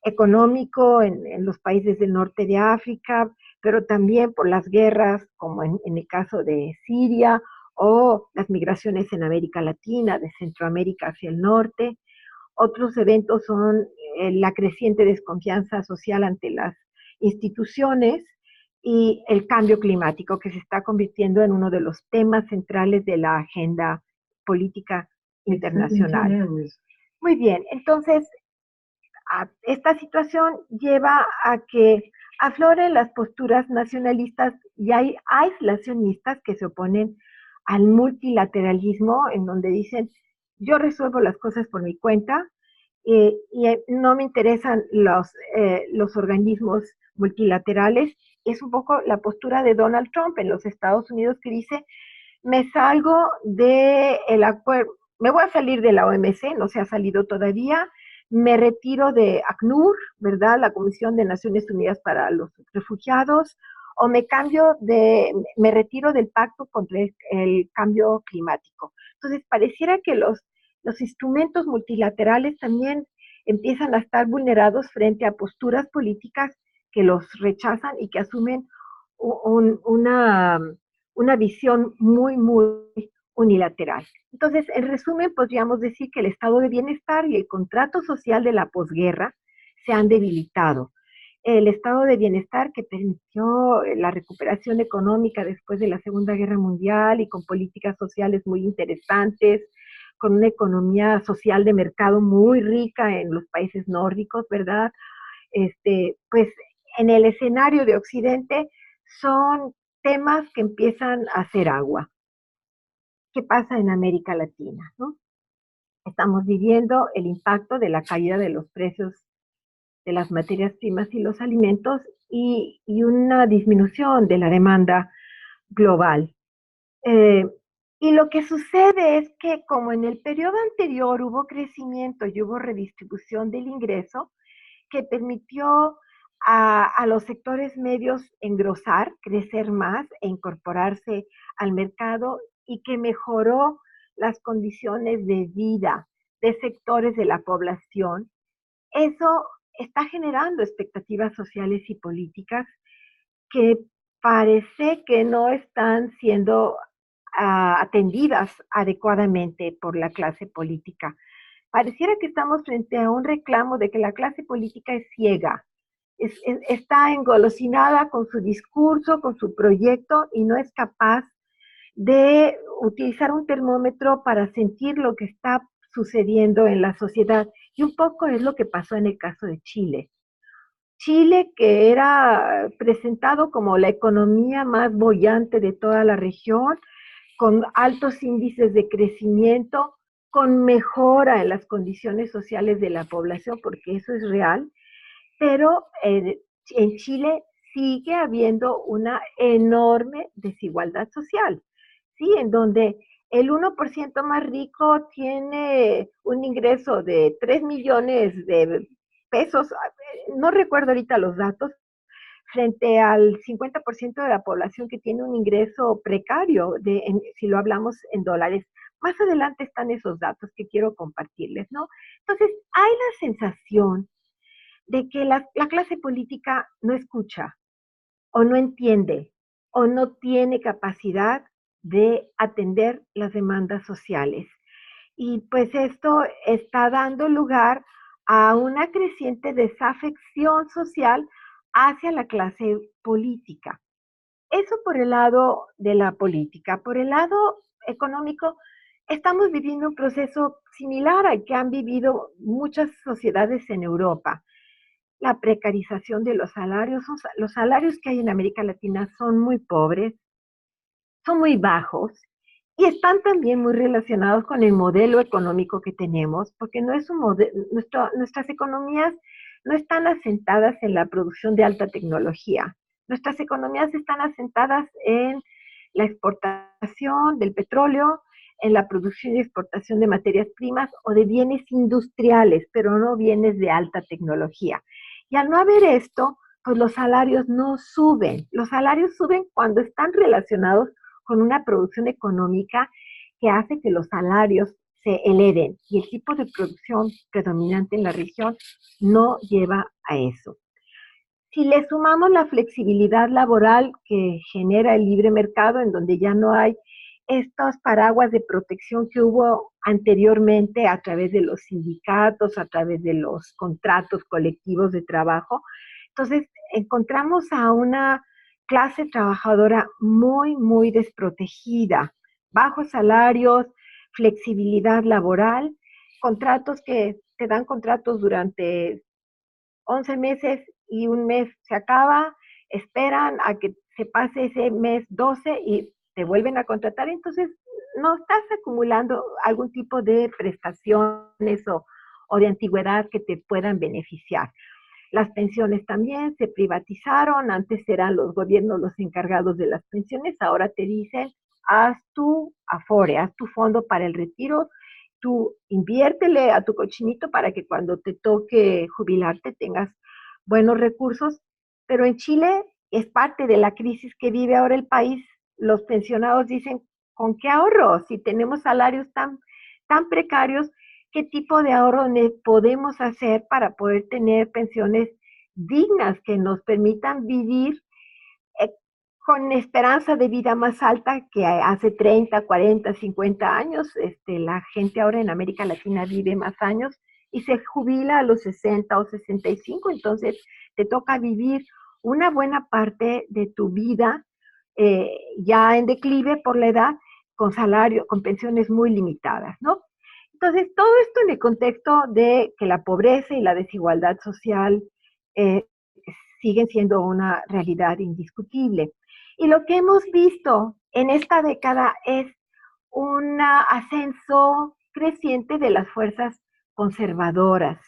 económico en los países del norte de África, pero también por las guerras, como en el caso de Siria, o las migraciones en América Latina, de Centroamérica hacia el norte. Otros eventos son la creciente desconfianza social ante las instituciones y el cambio climático, que se está convirtiendo en uno de los temas centrales de la agenda política internacional. Muy bien, entonces esta situación lleva a que afloren las posturas nacionalistas y hay aislacionistas que se oponen al multilateralismo, en donde dicen, yo resuelvo las cosas por mi cuenta, y no me interesan los organismos multilaterales. Es un poco la postura de Donald Trump en los Estados Unidos, que dice, me salgo del acuerdo, me voy a salir de la OMC, no se ha salido todavía, me retiro de ACNUR, ¿verdad? La Comisión de Naciones Unidas para los Refugiados, o me retiro del Pacto contra el Cambio Climático. Entonces, pareciera que los instrumentos multilaterales también empiezan a estar vulnerados frente a posturas políticas que los rechazan y que asumen una visión muy, muy unilateral. Entonces, en resumen, podríamos decir que el estado de bienestar y el contrato social de la posguerra se han debilitado. El estado de bienestar que permitió la recuperación económica después de la Segunda Guerra Mundial y con políticas sociales muy interesantes, con una economía social de mercado muy rica en los países nórdicos, ¿verdad? Pues en el escenario de Occidente son temas que empiezan a hacer agua. ¿Qué pasa en América Latina? ¿No? Estamos viviendo el impacto de la caída de los precios de las materias primas y los alimentos y una disminución de la demanda global. Eh, y lo que sucede es que como en el periodo anterior hubo crecimiento y hubo redistribución del ingreso, que permitió a los sectores medios engrosar, crecer más e incorporarse al mercado, y que mejoró las condiciones de vida de sectores de la población, eso está generando expectativas sociales y políticas que parece que no están siendo atendidas adecuadamente por la clase política. Pareciera que estamos frente a un reclamo de que la clase política es ciega, está engolosinada con su discurso, con su proyecto, y no es capaz de utilizar un termómetro para sentir lo que está sucediendo en la sociedad. Y un poco es lo que pasó en el caso de Chile. Chile, que era presentado como la economía más boyante de toda la región, con altos índices de crecimiento, con mejora en las condiciones sociales de la población, porque eso es real, pero en Chile sigue habiendo una enorme desigualdad social, ¿sí? En donde el 1% más rico tiene un ingreso de 3 millones de pesos, no recuerdo ahorita los datos, frente al 50% de la población que tiene un ingreso precario, si lo hablamos en dólares. Más adelante están esos datos que quiero compartirles, ¿no? Entonces, hay la sensación de que la clase política no escucha, o no entiende, o no tiene capacidad de atender las demandas sociales. Y pues esto está dando lugar a una creciente desafección social hacia la clase política. Eso por el lado de la política. Por el lado económico, estamos viviendo un proceso similar al que han vivido muchas sociedades en Europa. La precarización de los salarios que hay en América Latina son muy pobres, son muy bajos y están también muy relacionados con el modelo económico que tenemos, porque no es un nuestras economías no están asentadas en la producción de alta tecnología. Nuestras economías están asentadas en la exportación del petróleo, en la producción y exportación de materias primas o de bienes industriales, pero no bienes de alta tecnología. Y al no haber esto, pues los salarios no suben. Los salarios suben cuando están relacionados con una producción económica que hace que los salarios se eleven y el tipo de producción predominante en la región no lleva a eso. Si le sumamos la flexibilidad laboral que genera el libre mercado, en donde ya no hay estos paraguas de protección que hubo anteriormente a través de los sindicatos, a través de los contratos colectivos de trabajo, entonces encontramos a una clase trabajadora muy, muy desprotegida, bajos salarios, flexibilidad laboral, contratos que te dan contratos durante 11 meses y un mes se acaba, esperan a que se pase ese mes 12 y te vuelven a contratar, entonces no estás acumulando algún tipo de prestaciones o de antigüedad que te puedan beneficiar. Las pensiones también se privatizaron, antes eran los gobiernos los encargados de las pensiones, ahora te dicen, haz tu afore, haz tu fondo para el retiro, tú inviértele a tu cochinito para que cuando te toque jubilarte tengas buenos recursos, pero en Chile es parte de la crisis que vive ahora el país. Los pensionados dicen, ¿con qué ahorro? Si tenemos salarios tan precarios, ¿qué tipo de ahorro podemos hacer para poder tener pensiones dignas que nos permitan vivir eh, con esperanza de vida más alta que hace 30, 40, 50 años? La gente ahora en América Latina vive más años y se jubila a los 60 o 65, entonces te toca vivir una buena parte de tu vida ya en declive por la edad, con salario, con pensiones muy limitadas, ¿no? Entonces, todo esto en el contexto de que la pobreza y la desigualdad social eh, siguen siendo una realidad indiscutible. Y lo que hemos visto en esta década es un ascenso creciente de las fuerzas conservadoras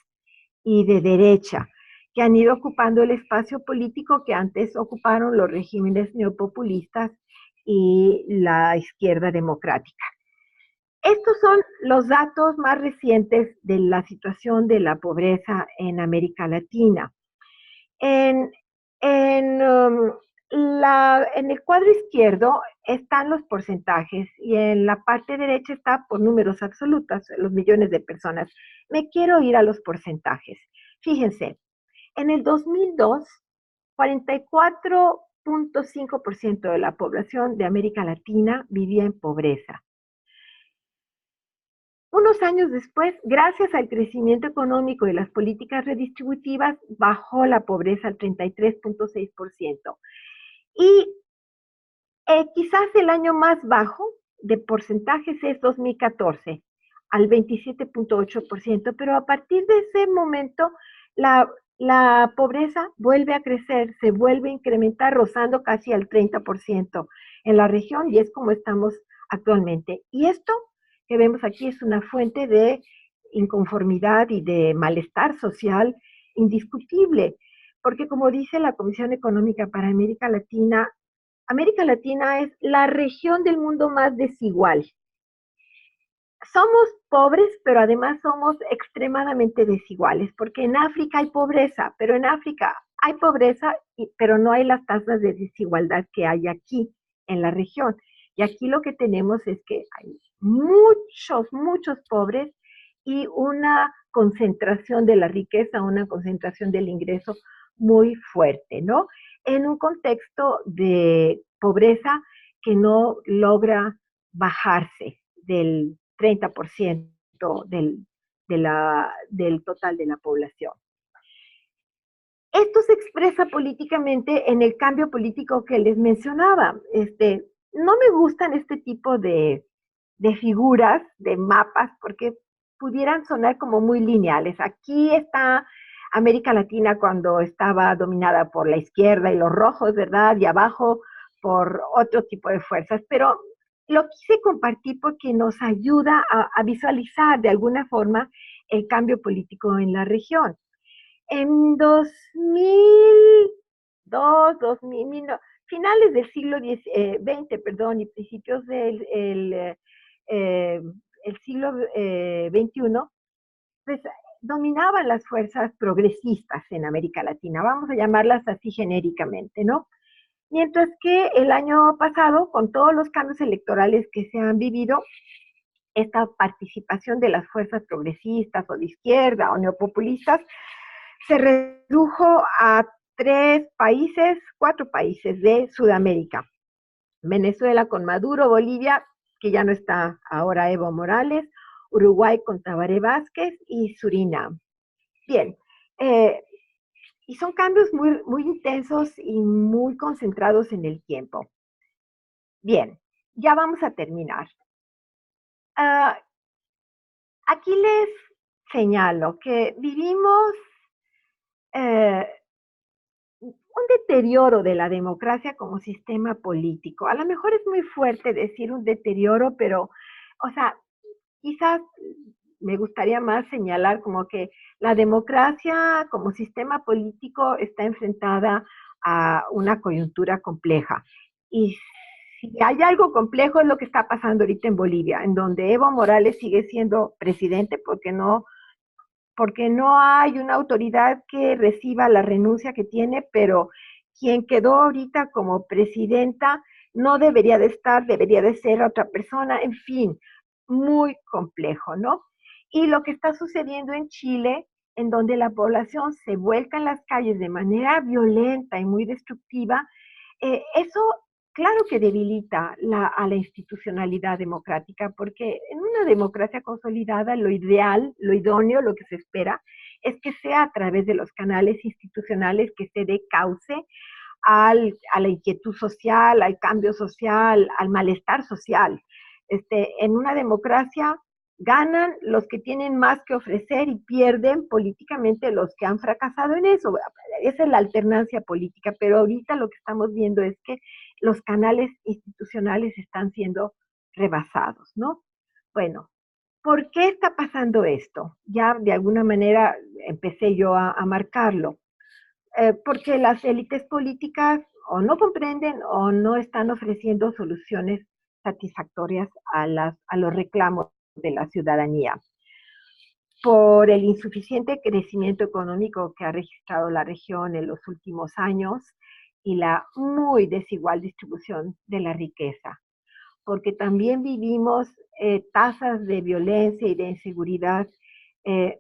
y de derecha, que han ido ocupando el espacio político que antes ocuparon los regímenes neopopulistas y la izquierda democrática. Estos son los datos más recientes de la situación de la pobreza en América Latina. En, en, um, en el cuadro izquierdo están los porcentajes y en la parte derecha está por números absolutos, los millones de personas. Me quiero ir a los porcentajes. Fíjense, en el 2002, 44.5% de la población de América Latina vivía en pobreza. Unos años después, gracias al crecimiento económico y las políticas redistributivas, bajó la pobreza al 33.6%. Y quizás el año más bajo de porcentajes es 2014, al 27.8%, pero a partir de ese momento la pobreza vuelve a crecer, se vuelve a incrementar, rozando casi al 30% en la región, y es como estamos actualmente. Y esto que vemos aquí es una fuente de inconformidad y de malestar social indiscutible, porque como dice la Comisión Económica para América Latina es la región del mundo más desigual. Somos pobres, pero además somos extremadamente desiguales, porque en África hay pobreza, pero en África hay pobreza, pero no hay las tasas de desigualdad que hay aquí en la región. Y aquí lo que tenemos es que hay muchos pobres y una concentración de la riqueza, una concentración del ingreso muy fuerte, ¿no? En un contexto de pobreza que no logra bajarse del 30% del total de la población. Esto se expresa políticamente en el cambio político que les mencionaba. No me gustan este tipo de figuras, de mapas, porque pudieran sonar como muy lineales. Aquí está América Latina cuando estaba dominada por la izquierda y los rojos, ¿verdad? Y abajo por otro tipo de fuerzas. Pero lo quise compartir porque nos ayuda a visualizar de alguna forma el cambio político en la región. En 2002, 2000, no, finales del siglo XX, perdón, y principios del el siglo XXI, pues dominaban las fuerzas progresistas en América Latina, vamos a llamarlas así genéricamente, ¿no? Mientras que el año pasado, con todos los cambios electorales que se han vivido, esta participación de las fuerzas progresistas o de izquierda o neopopulistas se redujo a 4 países de Sudamérica. Venezuela con Maduro, Bolivia, que ya no está ahora Evo Morales, Uruguay con Tabaré Vázquez y Surinam. Bien, y son cambios muy, muy intensos y muy concentrados en el tiempo. Bien, ya vamos a terminar. Aquí les señalo que vivimos un deterioro de la democracia como sistema político. A lo mejor es muy fuerte decir un deterioro, pero, o sea, quizás me gustaría más señalar como que la democracia como sistema político está enfrentada a una coyuntura compleja. Y si hay algo complejo es lo que está pasando ahorita en Bolivia, en donde Evo Morales sigue siendo presidente porque no hay una autoridad que reciba la renuncia que tiene, pero quien quedó ahorita como presidenta no debería de estar, debería de ser otra persona, en fin, muy complejo, ¿no? Y lo que está sucediendo en Chile, en donde la población se vuelca en las calles de manera violenta y muy destructiva, eso claro que debilita a la institucionalidad democrática, porque en una democracia consolidada lo ideal, lo idóneo, lo que se espera, es que sea a través de los canales institucionales que se dé cauce a la inquietud social, al cambio social, al malestar social. En una democracia ganan los que tienen más que ofrecer y pierden políticamente los que han fracasado en eso. Esa es la alternancia política, pero ahorita lo que estamos viendo es que los canales institucionales están siendo rebasados, ¿no? Bueno, ¿por qué está pasando esto? Ya de alguna manera empecé yo a marcarlo. Porque las élites políticas o no comprenden o no están ofreciendo soluciones satisfactorias a los reclamos de la ciudadanía. Por el insuficiente crecimiento económico que ha registrado la región en los últimos años y la muy desigual distribución de la riqueza. Porque también vivimos tasas de violencia y de inseguridad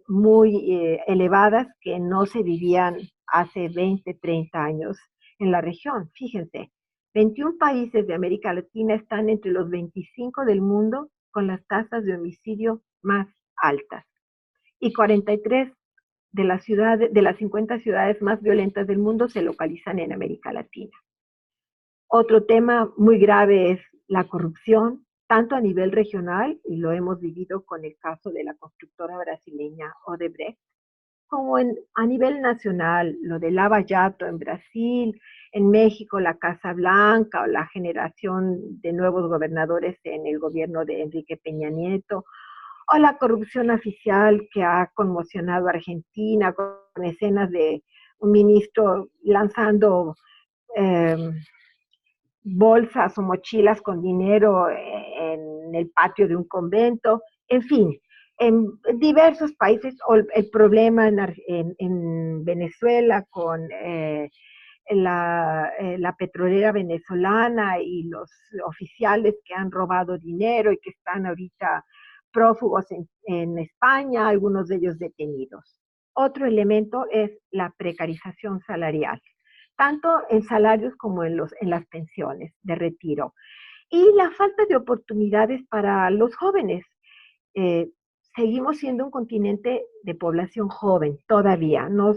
muy elevadas que no se vivían hace 20, 30 años en la región. Fíjense, 21 países de América Latina están entre los 25 del mundo con las tasas de homicidio más altas. Y 43 de las 50 ciudades más violentas del mundo se localizan en América Latina. Otro tema muy grave es la corrupción, tanto a nivel regional, y lo hemos vivido con el caso de la constructora brasileña Odebrecht, como a nivel nacional, lo de Lava Jato en Brasil, en México la Casa Blanca o la generación de nuevos gobernadores en el gobierno de Enrique Peña Nieto, o la corrupción oficial que ha conmocionado a Argentina con escenas de un ministro lanzando bolsas o mochilas con dinero en el patio de un convento, en fin, en diversos países, o el problema en Venezuela con la petrolera venezolana y los oficiales que han robado dinero y que están ahorita prófugos en España, algunos de ellos detenidos. Otro elemento es la precarización salarial, tanto en salarios como en las pensiones de retiro. y la falta de oportunidades para los jóvenes. Eh, Seguimos siendo un continente de población joven todavía, no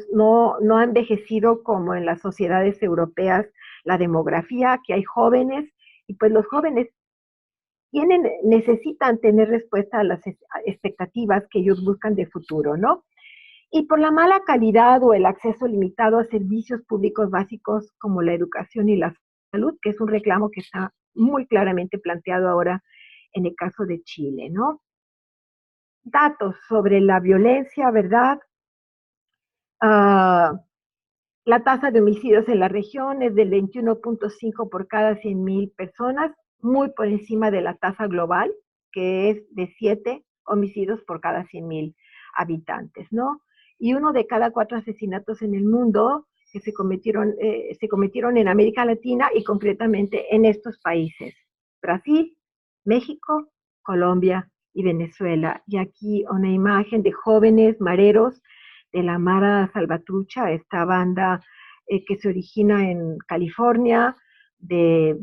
ha envejecido como en las sociedades europeas la demografía, que hay jóvenes, y pues los jóvenes necesitan tener respuesta a las expectativas que ellos buscan de futuro, ¿no? Y por la mala calidad o el acceso limitado a servicios públicos básicos como la educación y la salud, que es un reclamo que está muy claramente planteado ahora en el caso de Chile, ¿no? Datos sobre la violencia, ¿verdad? Uh, la tasa de homicidios en la región es del 21.5 por cada 100,000 personas, muy por encima de la tasa global, que es de 7 homicidios por cada 100,000 habitantes, ¿no? Y uno de cada 4 asesinatos en el mundo que se cometieron en América Latina y concretamente en estos países: Brasil, México, Colombia y Venezuela. Y aquí una imagen de jóvenes mareros de la Mara Salvatrucha, esta banda que se origina en California, de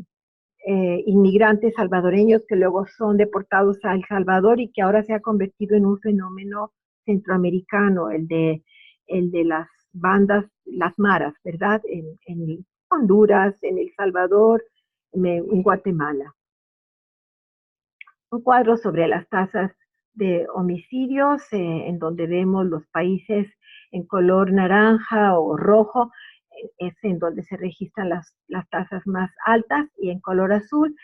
inmigrantes salvadoreños que luego son deportados a El Salvador y que ahora se ha convertido en un fenómeno centroamericano, el de las bandas, las maras, ¿verdad? En Honduras, en El Salvador, en Guatemala. Un cuadro sobre las tasas de homicidios, en donde vemos los países en color naranja o rojo, es en donde se registran las tasas más altas, y en color azul,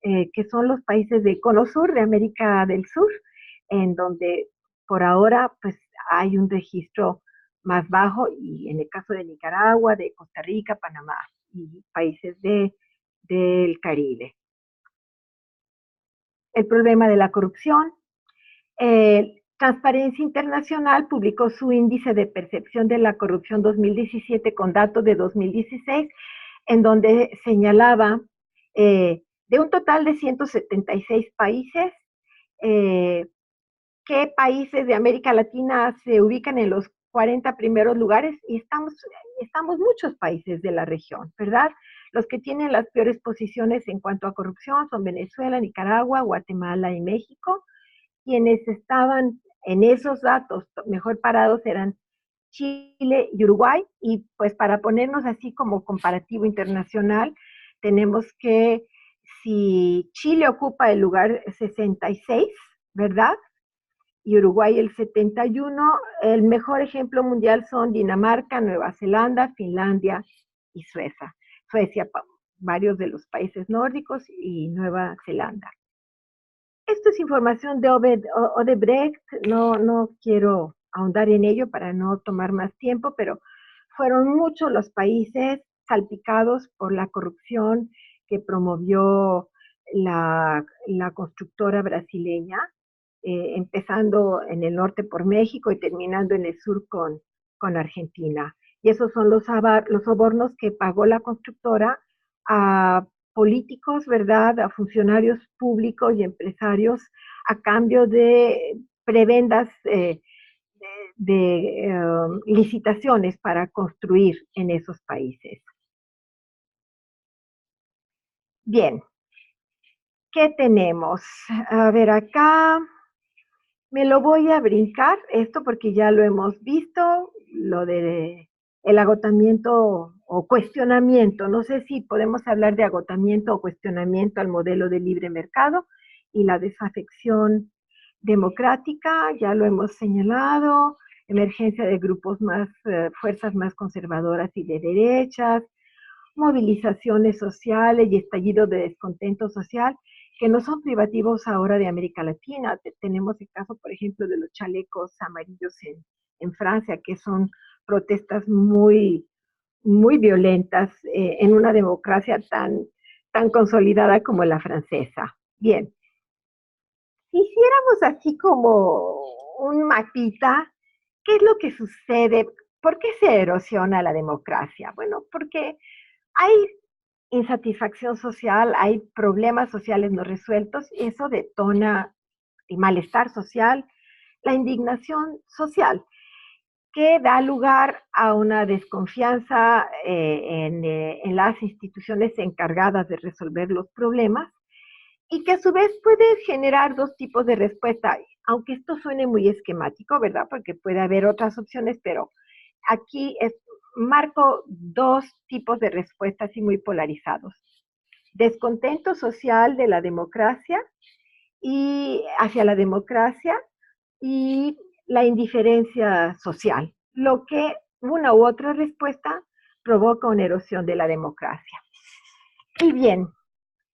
que son los países del cono sur de América del Sur, en donde por ahora pues hay un registro más bajo, y en el caso de Nicaragua, de Costa Rica, Panamá y países del Caribe. El problema de la corrupción. Transparencia Internacional publicó su índice de percepción de la corrupción 2017 con datos de 2016, en donde señalaba de un total de 176 países, qué países de América Latina se ubican en los 40 primeros lugares, y estamos muchos países de la región, ¿verdad? Los que tienen las peores posiciones en cuanto a corrupción son Venezuela, Nicaragua, Guatemala y México. Quienes estaban en esos datos mejor parados eran Chile y Uruguay, y pues para ponernos así como comparativo internacional, tenemos que si Chile ocupa el lugar 66, ¿verdad? Y Uruguay el 71, el mejor ejemplo mundial son Dinamarca, Nueva Zelanda, Finlandia y Suecia, varios de los países nórdicos y Nueva Zelanda. Esto es información de Odebrecht, no quiero ahondar en ello para no tomar más tiempo, pero fueron muchos los países salpicados por la corrupción que promovió la constructora brasileña, empezando en el norte por México y terminando en el sur con Argentina. Y esos son los sobornos que pagó la constructora a políticos, ¿verdad?, a funcionarios públicos y empresarios a cambio de prebendas licitaciones para construir en esos países. Bien, ¿qué tenemos? A ver, acá me lo voy a brincar esto porque ya lo hemos visto, lo de el agotamiento o cuestionamiento. No sé si podemos hablar de agotamiento o cuestionamiento al modelo de libre mercado, y la desafección democrática, ya lo hemos señalado, emergencia de grupos fuerzas más conservadoras y de derechas, movilizaciones sociales y estallido de descontento social, que no son privativos ahora de América Latina. Tenemos el caso, por ejemplo, de los chalecos amarillos en Francia, que son protestas muy, muy violentas en una democracia tan consolidada como la francesa. Bien, si hiciéramos así como un mapita, ¿qué es lo que sucede? ¿Por qué se erosiona la democracia? Bueno, porque hay insatisfacción social, hay problemas sociales no resueltos, y eso detona el malestar social, la indignación social, que da lugar a una desconfianza en las instituciones encargadas de resolver los problemas, y que a su vez puede generar dos tipos de respuesta, aunque esto suene muy esquemático, ¿verdad? Porque puede haber otras opciones, pero aquí marco dos tipos de respuestas y muy polarizados. Descontento social de la democracia y hacia la democracia y la indiferencia social, lo que una u otra respuesta provoca una erosión de la democracia. Y bien,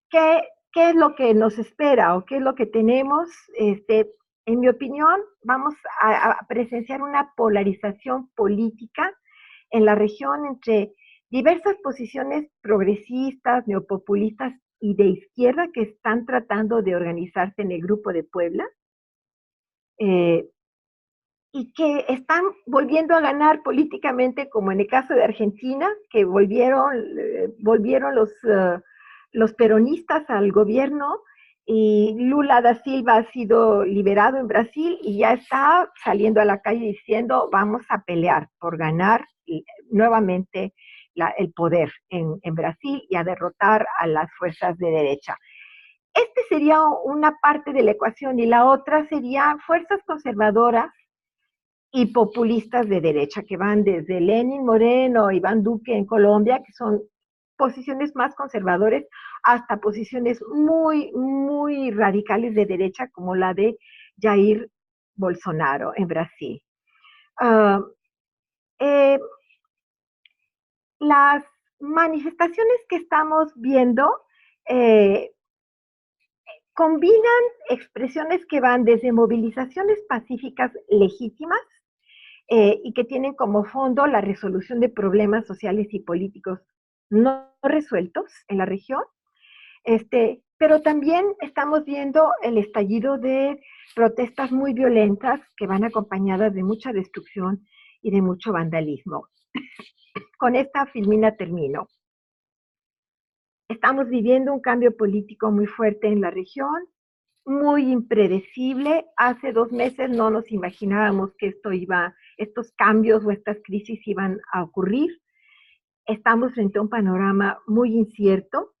¿qué es lo que nos espera o qué es lo que tenemos? En mi opinión, vamos a presenciar una polarización política en la región entre diversas posiciones progresistas, neopopulistas y de izquierda que están tratando de organizarse en el Grupo de Puebla, y que están volviendo a ganar políticamente, como en el caso de Argentina, que volvieron los peronistas al gobierno, y Lula da Silva ha sido liberado en Brasil y ya está saliendo a la calle diciendo vamos a pelear por ganar nuevamente el poder en Brasil y a derrotar a las fuerzas de derecha. Este sería una parte de la ecuación y la otra sería fuerzas conservadoras y populistas de derecha, que van desde Lenin Moreno, Iván Duque en Colombia, que son posiciones más conservadoras, hasta posiciones muy, muy radicales de derecha, como la de Jair Bolsonaro en Brasil. Las manifestaciones que estamos viendo combinan expresiones que van desde movilizaciones pacíficas legítimas y que tienen como fondo la resolución de problemas sociales y políticos no resueltos en la región, pero también estamos viendo el estallido de protestas muy violentas que van acompañadas de mucha destrucción y de mucho vandalismo. Con esta filmina termino. Estamos viviendo un cambio político muy fuerte en la región, muy impredecible. Hace 2 meses no nos imaginábamos que estos cambios o estas crisis iban a ocurrir. Estamos frente a un panorama muy incierto,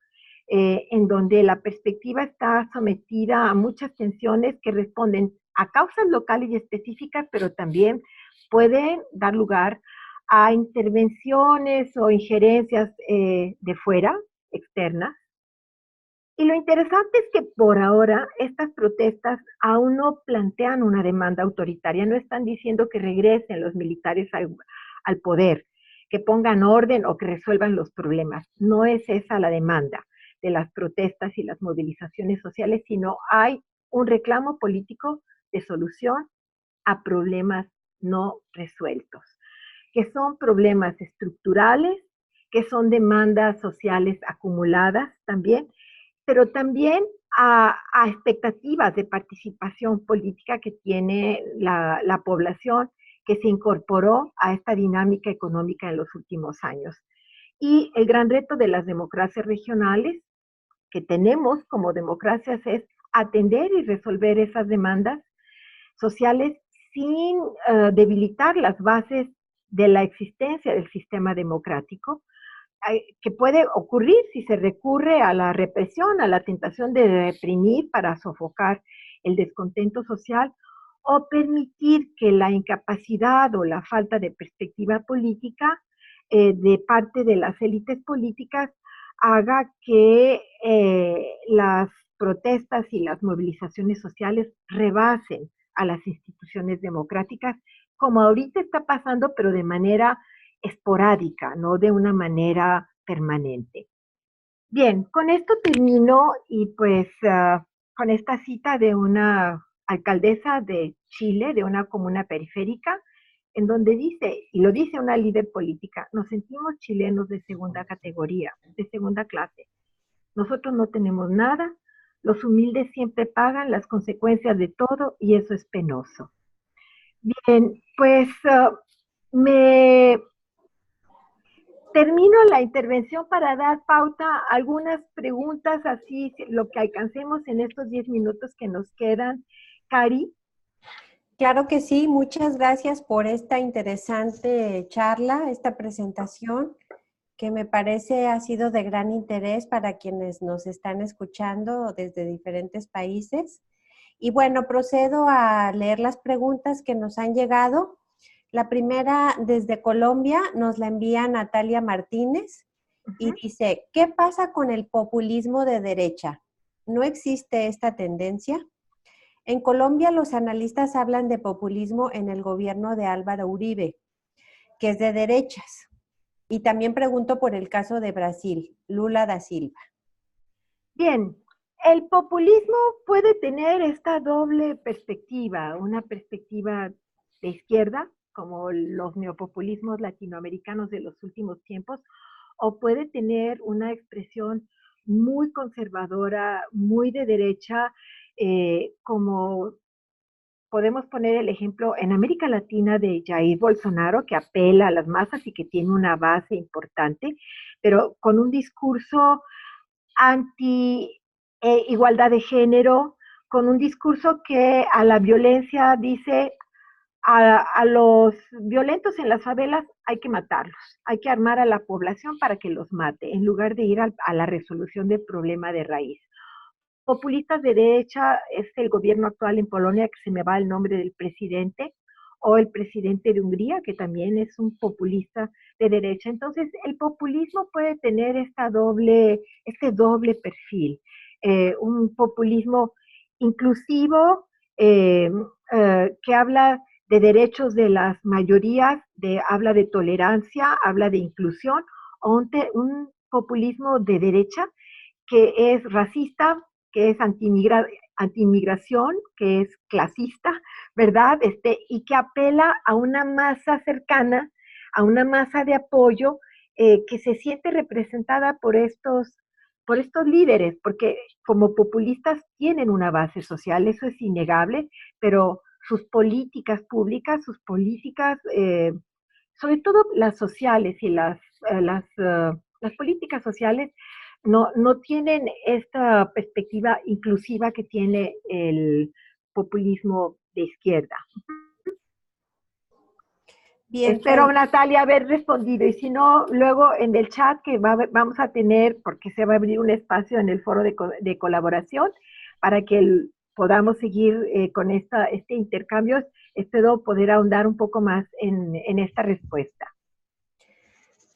en donde la perspectiva está sometida a muchas tensiones que responden a causas locales y específicas, pero también pueden dar lugar a intervenciones o injerencias de fuera, externas. Y lo interesante es que por ahora estas protestas aún no plantean una demanda autoritaria, no están diciendo que regresen los militares al poder, que pongan orden o que resuelvan los problemas. No es esa la demanda de las protestas y las movilizaciones sociales, sino hay un reclamo político de solución a problemas no resueltos, que son problemas estructurales, que son demandas sociales acumuladas también, pero también a expectativas de participación política que tiene la población que se incorporó a esta dinámica económica en los últimos años. Y el gran reto de las democracias regionales que tenemos como democracias es atender y resolver esas demandas sociales sin debilitar las bases de la existencia del sistema democrático, que puede ocurrir si se recurre a la represión, a la tentación de reprimir para sofocar el descontento social, o permitir que la incapacidad o la falta de perspectiva política de parte de las élites políticas haga que las protestas y las movilizaciones sociales rebasen a las instituciones democráticas, como ahorita está pasando, pero de manera esporádica, no de una manera permanente. Bien, con esto termino y pues con esta cita de una alcaldesa de Chile, de una comuna periférica, en donde dice, y lo dice una líder política, nos sentimos chilenos de segunda categoría, de segunda clase. Nosotros no tenemos nada, los humildes siempre pagan las consecuencias de todo y eso es penoso. Bien, pues me termino la intervención para dar pauta a algunas preguntas, así lo que alcancemos en estos 10 minutos que nos quedan. Cari. Claro que sí, muchas gracias por esta interesante charla, esta presentación, que me parece ha sido de gran interés para quienes nos están escuchando desde diferentes países. Y bueno, procedo a leer las preguntas que nos han llegado. La primera desde Colombia nos la envía Natalia Martínez y dice, ¿qué pasa con el populismo de derecha? ¿No existe esta tendencia? En Colombia los analistas hablan de populismo en el gobierno de Álvaro Uribe, que es de derechas. Y también pregunto por el caso de Brasil, Lula da Silva. Bien, el populismo puede tener esta doble perspectiva, una perspectiva de izquierda, como los neopopulismos latinoamericanos de los últimos tiempos, o puede tener una expresión muy conservadora, muy de derecha, como podemos poner el ejemplo en América Latina de Jair Bolsonaro, que apela a las masas y que tiene una base importante, pero con un discurso anti igualdad de género, con un discurso que a la violencia dice a los violentos en las favelas hay que matarlos, hay que armar a la población para que los mate, en lugar de ir a la resolución del problema de raíz. Populistas de derecha es el gobierno actual en Polonia, que se me va el nombre del presidente, o el presidente de Hungría, que también es un populista de derecha. Entonces, el populismo puede tener este doble perfil, un populismo inclusivo, que habla de derechos de las mayorías, habla de tolerancia, habla de inclusión, o un populismo de derecha que es racista, que es anti-inmigración, que es clasista, ¿verdad? Y que apela a una masa cercana, a una masa de apoyo que se siente representada por estos líderes, porque como populistas tienen una base social, eso es innegable, pero sus políticas públicas, sobre todo las sociales y las políticas sociales, no tienen esta perspectiva inclusiva que tiene el populismo de izquierda. Bien, espero, pues, Natalia, haber respondido, y si no, luego en el chat que vamos a tener, porque se va a abrir un espacio en el foro de colaboración para que podamos seguir con este intercambio, espero poder ahondar un poco más en esta respuesta.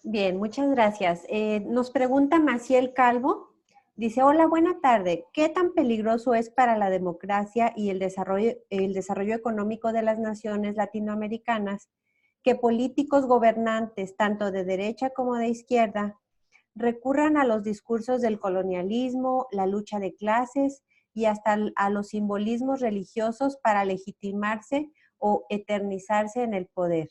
Bien, muchas gracias. Nos pregunta Maciel Calvo, dice, hola, buena tarde. ¿Qué tan peligroso es para la democracia y el desarrollo económico de las naciones latinoamericanas que políticos gobernantes, tanto de derecha como de izquierda, recurran a los discursos del colonialismo, la lucha de clases y hasta a los simbolismos religiosos para legitimarse o eternizarse en el poder?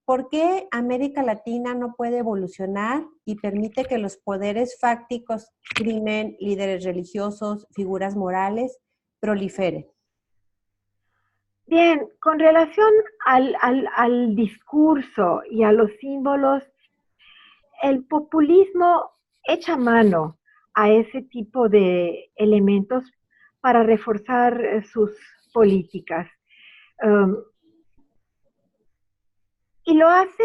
¿Por qué América Latina no puede evolucionar y permite que los poderes fácticos, crimen, líderes religiosos, figuras morales, proliferen? Bien, con relación al discurso y a los símbolos, el populismo echa mano a ese tipo de elementos para reforzar sus políticas. Y lo hace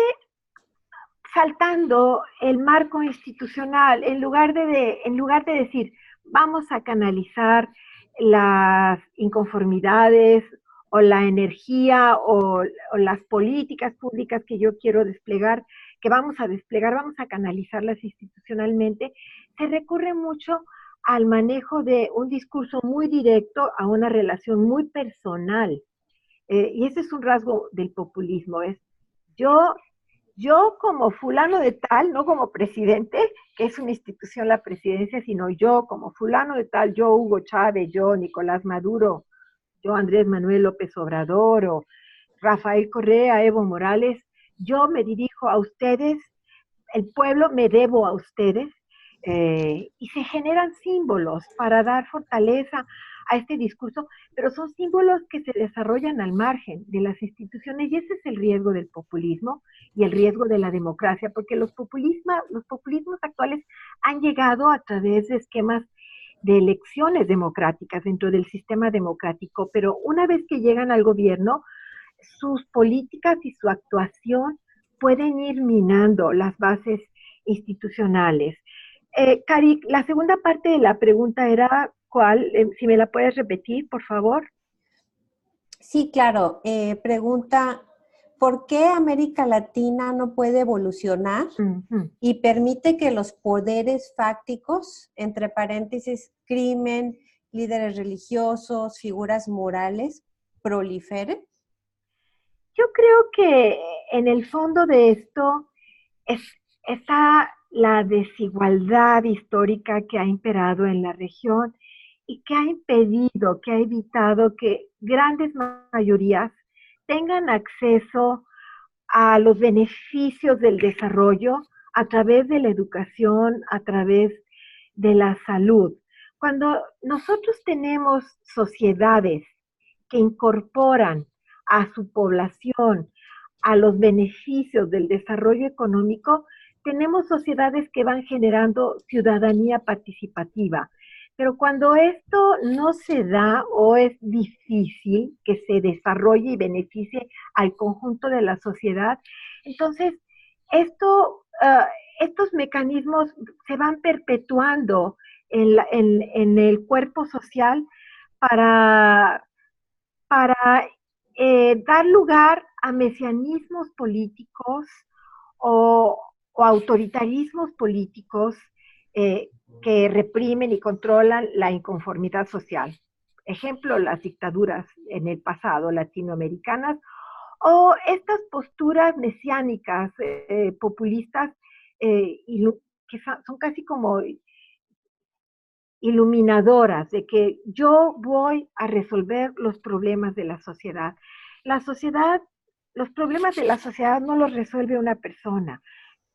saltando el marco institucional, en lugar de decir, vamos a canalizar las inconformidades o la energía o las políticas públicas que yo quiero desplegar, que vamos a canalizarlas institucionalmente, se recurre mucho al manejo de un discurso muy directo a una relación muy personal. Y ese es un rasgo del populismo, es yo como fulano de tal, no como presidente, que es una institución la presidencia, sino yo como fulano de tal, yo Hugo Chávez, yo Nicolás Maduro, yo Andrés Manuel López Obrador, o Rafael Correa, Evo Morales, yo me dirijo a ustedes, el pueblo me debo a ustedes, y se generan símbolos para dar fortaleza a este discurso, pero son símbolos que se desarrollan al margen de las instituciones, y ese es el riesgo del populismo y el riesgo de la democracia, porque los populismos actuales han llegado a través de esquemas de elecciones democráticas dentro del sistema democrático, pero una vez que llegan al gobierno, sus políticas y su actuación pueden ir minando las bases institucionales. Cari, la segunda parte de la pregunta era ¿cuál? Si me la puedes repetir, por favor. Sí, claro. Pregunta, ¿por qué América Latina no puede evolucionar Ujú. y permite que los poderes fácticos, entre paréntesis, crimen, líderes religiosos, figuras morales, proliferen? Yo creo que en el fondo de esto es, está la desigualdad histórica que ha imperado en la región y que ha impedido, que ha evitado que grandes mayorías tengan acceso a los beneficios del desarrollo a través de la educación, a través de la salud. Cuando nosotros tenemos sociedades que incorporan a su población a los beneficios del desarrollo económico, tenemos sociedades que van generando ciudadanía participativa. Pero cuando esto no se da o es difícil que se desarrolle y beneficie al conjunto de la sociedad, entonces estos mecanismos se van perpetuando en el cuerpo social para, para dar lugar a mesianismos políticos o autoritarismos políticos eh, que reprimen y controlan la inconformidad social. Ejemplo, las dictaduras en el pasado latinoamericanas o estas posturas mesiánicas, populistas, que son casi como iluminadoras de que yo voy a resolver los problemas de la sociedad. La sociedad, los problemas de la sociedad no los resuelve una persona.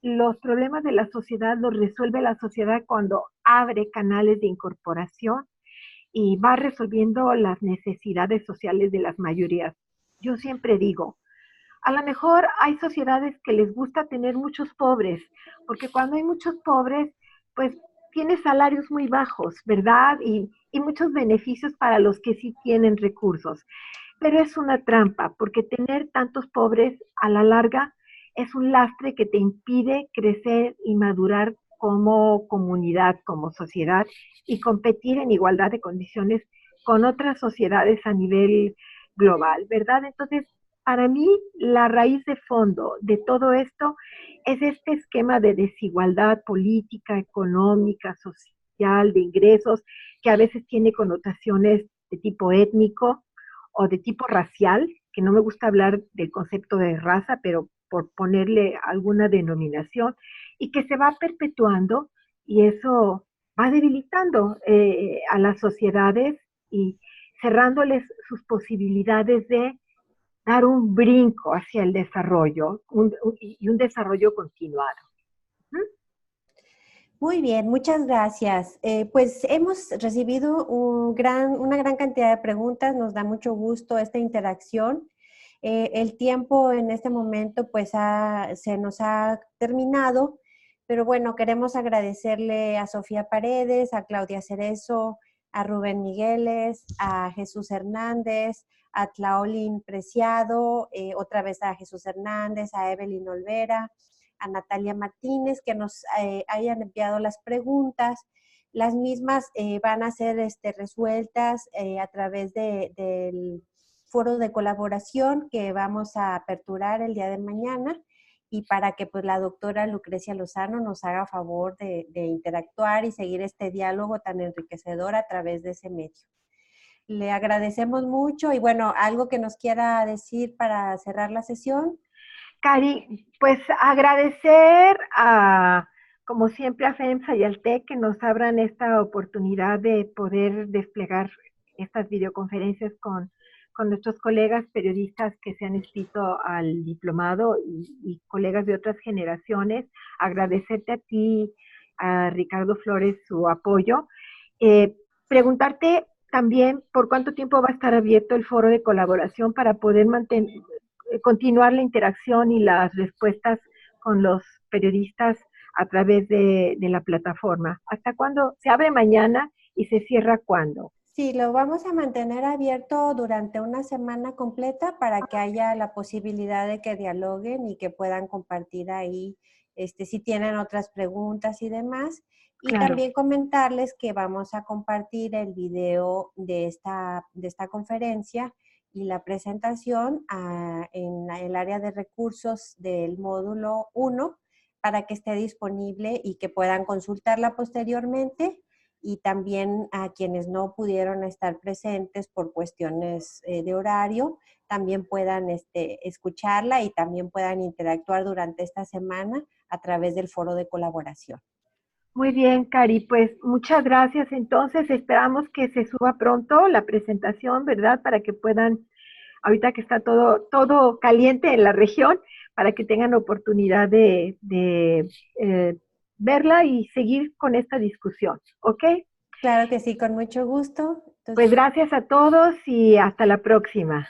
Los problemas de la sociedad los resuelve la sociedad cuando abre canales de incorporación y va resolviendo las necesidades sociales de las mayorías. Yo siempre digo, a lo mejor hay sociedades que les gusta tener muchos pobres, porque cuando hay muchos pobres, pues tiene salarios muy bajos, ¿verdad? Y muchos beneficios para los que sí tienen recursos. Pero es una trampa, porque tener tantos pobres a la larga es un lastre que te impide crecer y madurar como comunidad, como sociedad y competir en igualdad de condiciones con otras sociedades a nivel global, ¿verdad? Entonces, para mí, la raíz de fondo de todo esto es este esquema de desigualdad política, económica, social, de ingresos, que a veces tiene connotaciones de tipo étnico o de tipo racial, que no me gusta hablar del concepto de raza, pero por ponerle alguna denominación, y que se va perpetuando y eso va debilitando a las sociedades y cerrándoles sus posibilidades de dar un brinco hacia el desarrollo y un desarrollo continuado. ¿Mm? Muy bien, muchas gracias. Pues hemos recibido una gran cantidad de preguntas, nos da mucho gusto esta interacción. El tiempo en este momento pues se nos ha terminado, pero bueno, queremos agradecerle a Sofía Paredes, a Claudia Cerezo, a Rubén Migueles, a Jesús Hernández, a Tlaolín Preciado, otra vez a Jesús Hernández, a Evelyn Olvera, a Natalia Martínez, que nos hayan enviado las preguntas. Las mismas van a ser resueltas a través del foro de colaboración que vamos a aperturar el día de mañana y para que pues la doctora Lucrecia Lozano nos haga favor de interactuar y seguir este diálogo tan enriquecedor a través de ese medio. Le agradecemos mucho y bueno, algo que nos quiera decir para cerrar la sesión. Cari, pues agradecer como siempre, a FEMSA y al TEC que nos abran esta oportunidad de poder desplegar estas videoconferencias con nuestros colegas periodistas que se han inscrito al diplomado y colegas de otras generaciones. Agradecerte a ti, a Ricardo Flores, su apoyo. Preguntarte también por cuánto tiempo va a estar abierto el foro de colaboración para poder continuar la interacción y las respuestas con los periodistas a través de la plataforma. ¿Hasta cuándo? ¿Se abre mañana y se cierra cuándo? Sí, lo vamos a mantener abierto durante una semana completa para que haya la posibilidad de que dialoguen y que puedan compartir ahí si tienen otras preguntas y demás. Y Claro. también comentarles que vamos a compartir el video de esta conferencia y la presentación en el área de recursos del módulo 1 para que esté disponible y que puedan consultarla posteriormente, y también a quienes no pudieron estar presentes por cuestiones de horario, también puedan escucharla y también puedan interactuar durante esta semana a través del foro de colaboración. Muy bien, Cari, pues muchas gracias. Entonces, esperamos que se suba pronto la presentación, ¿verdad? Para que puedan, ahorita que está todo caliente en la región, para que tengan oportunidad de verla y seguir con esta discusión, ¿ok? Claro que sí, con mucho gusto. Pues Entonces, gracias a todos y hasta la próxima.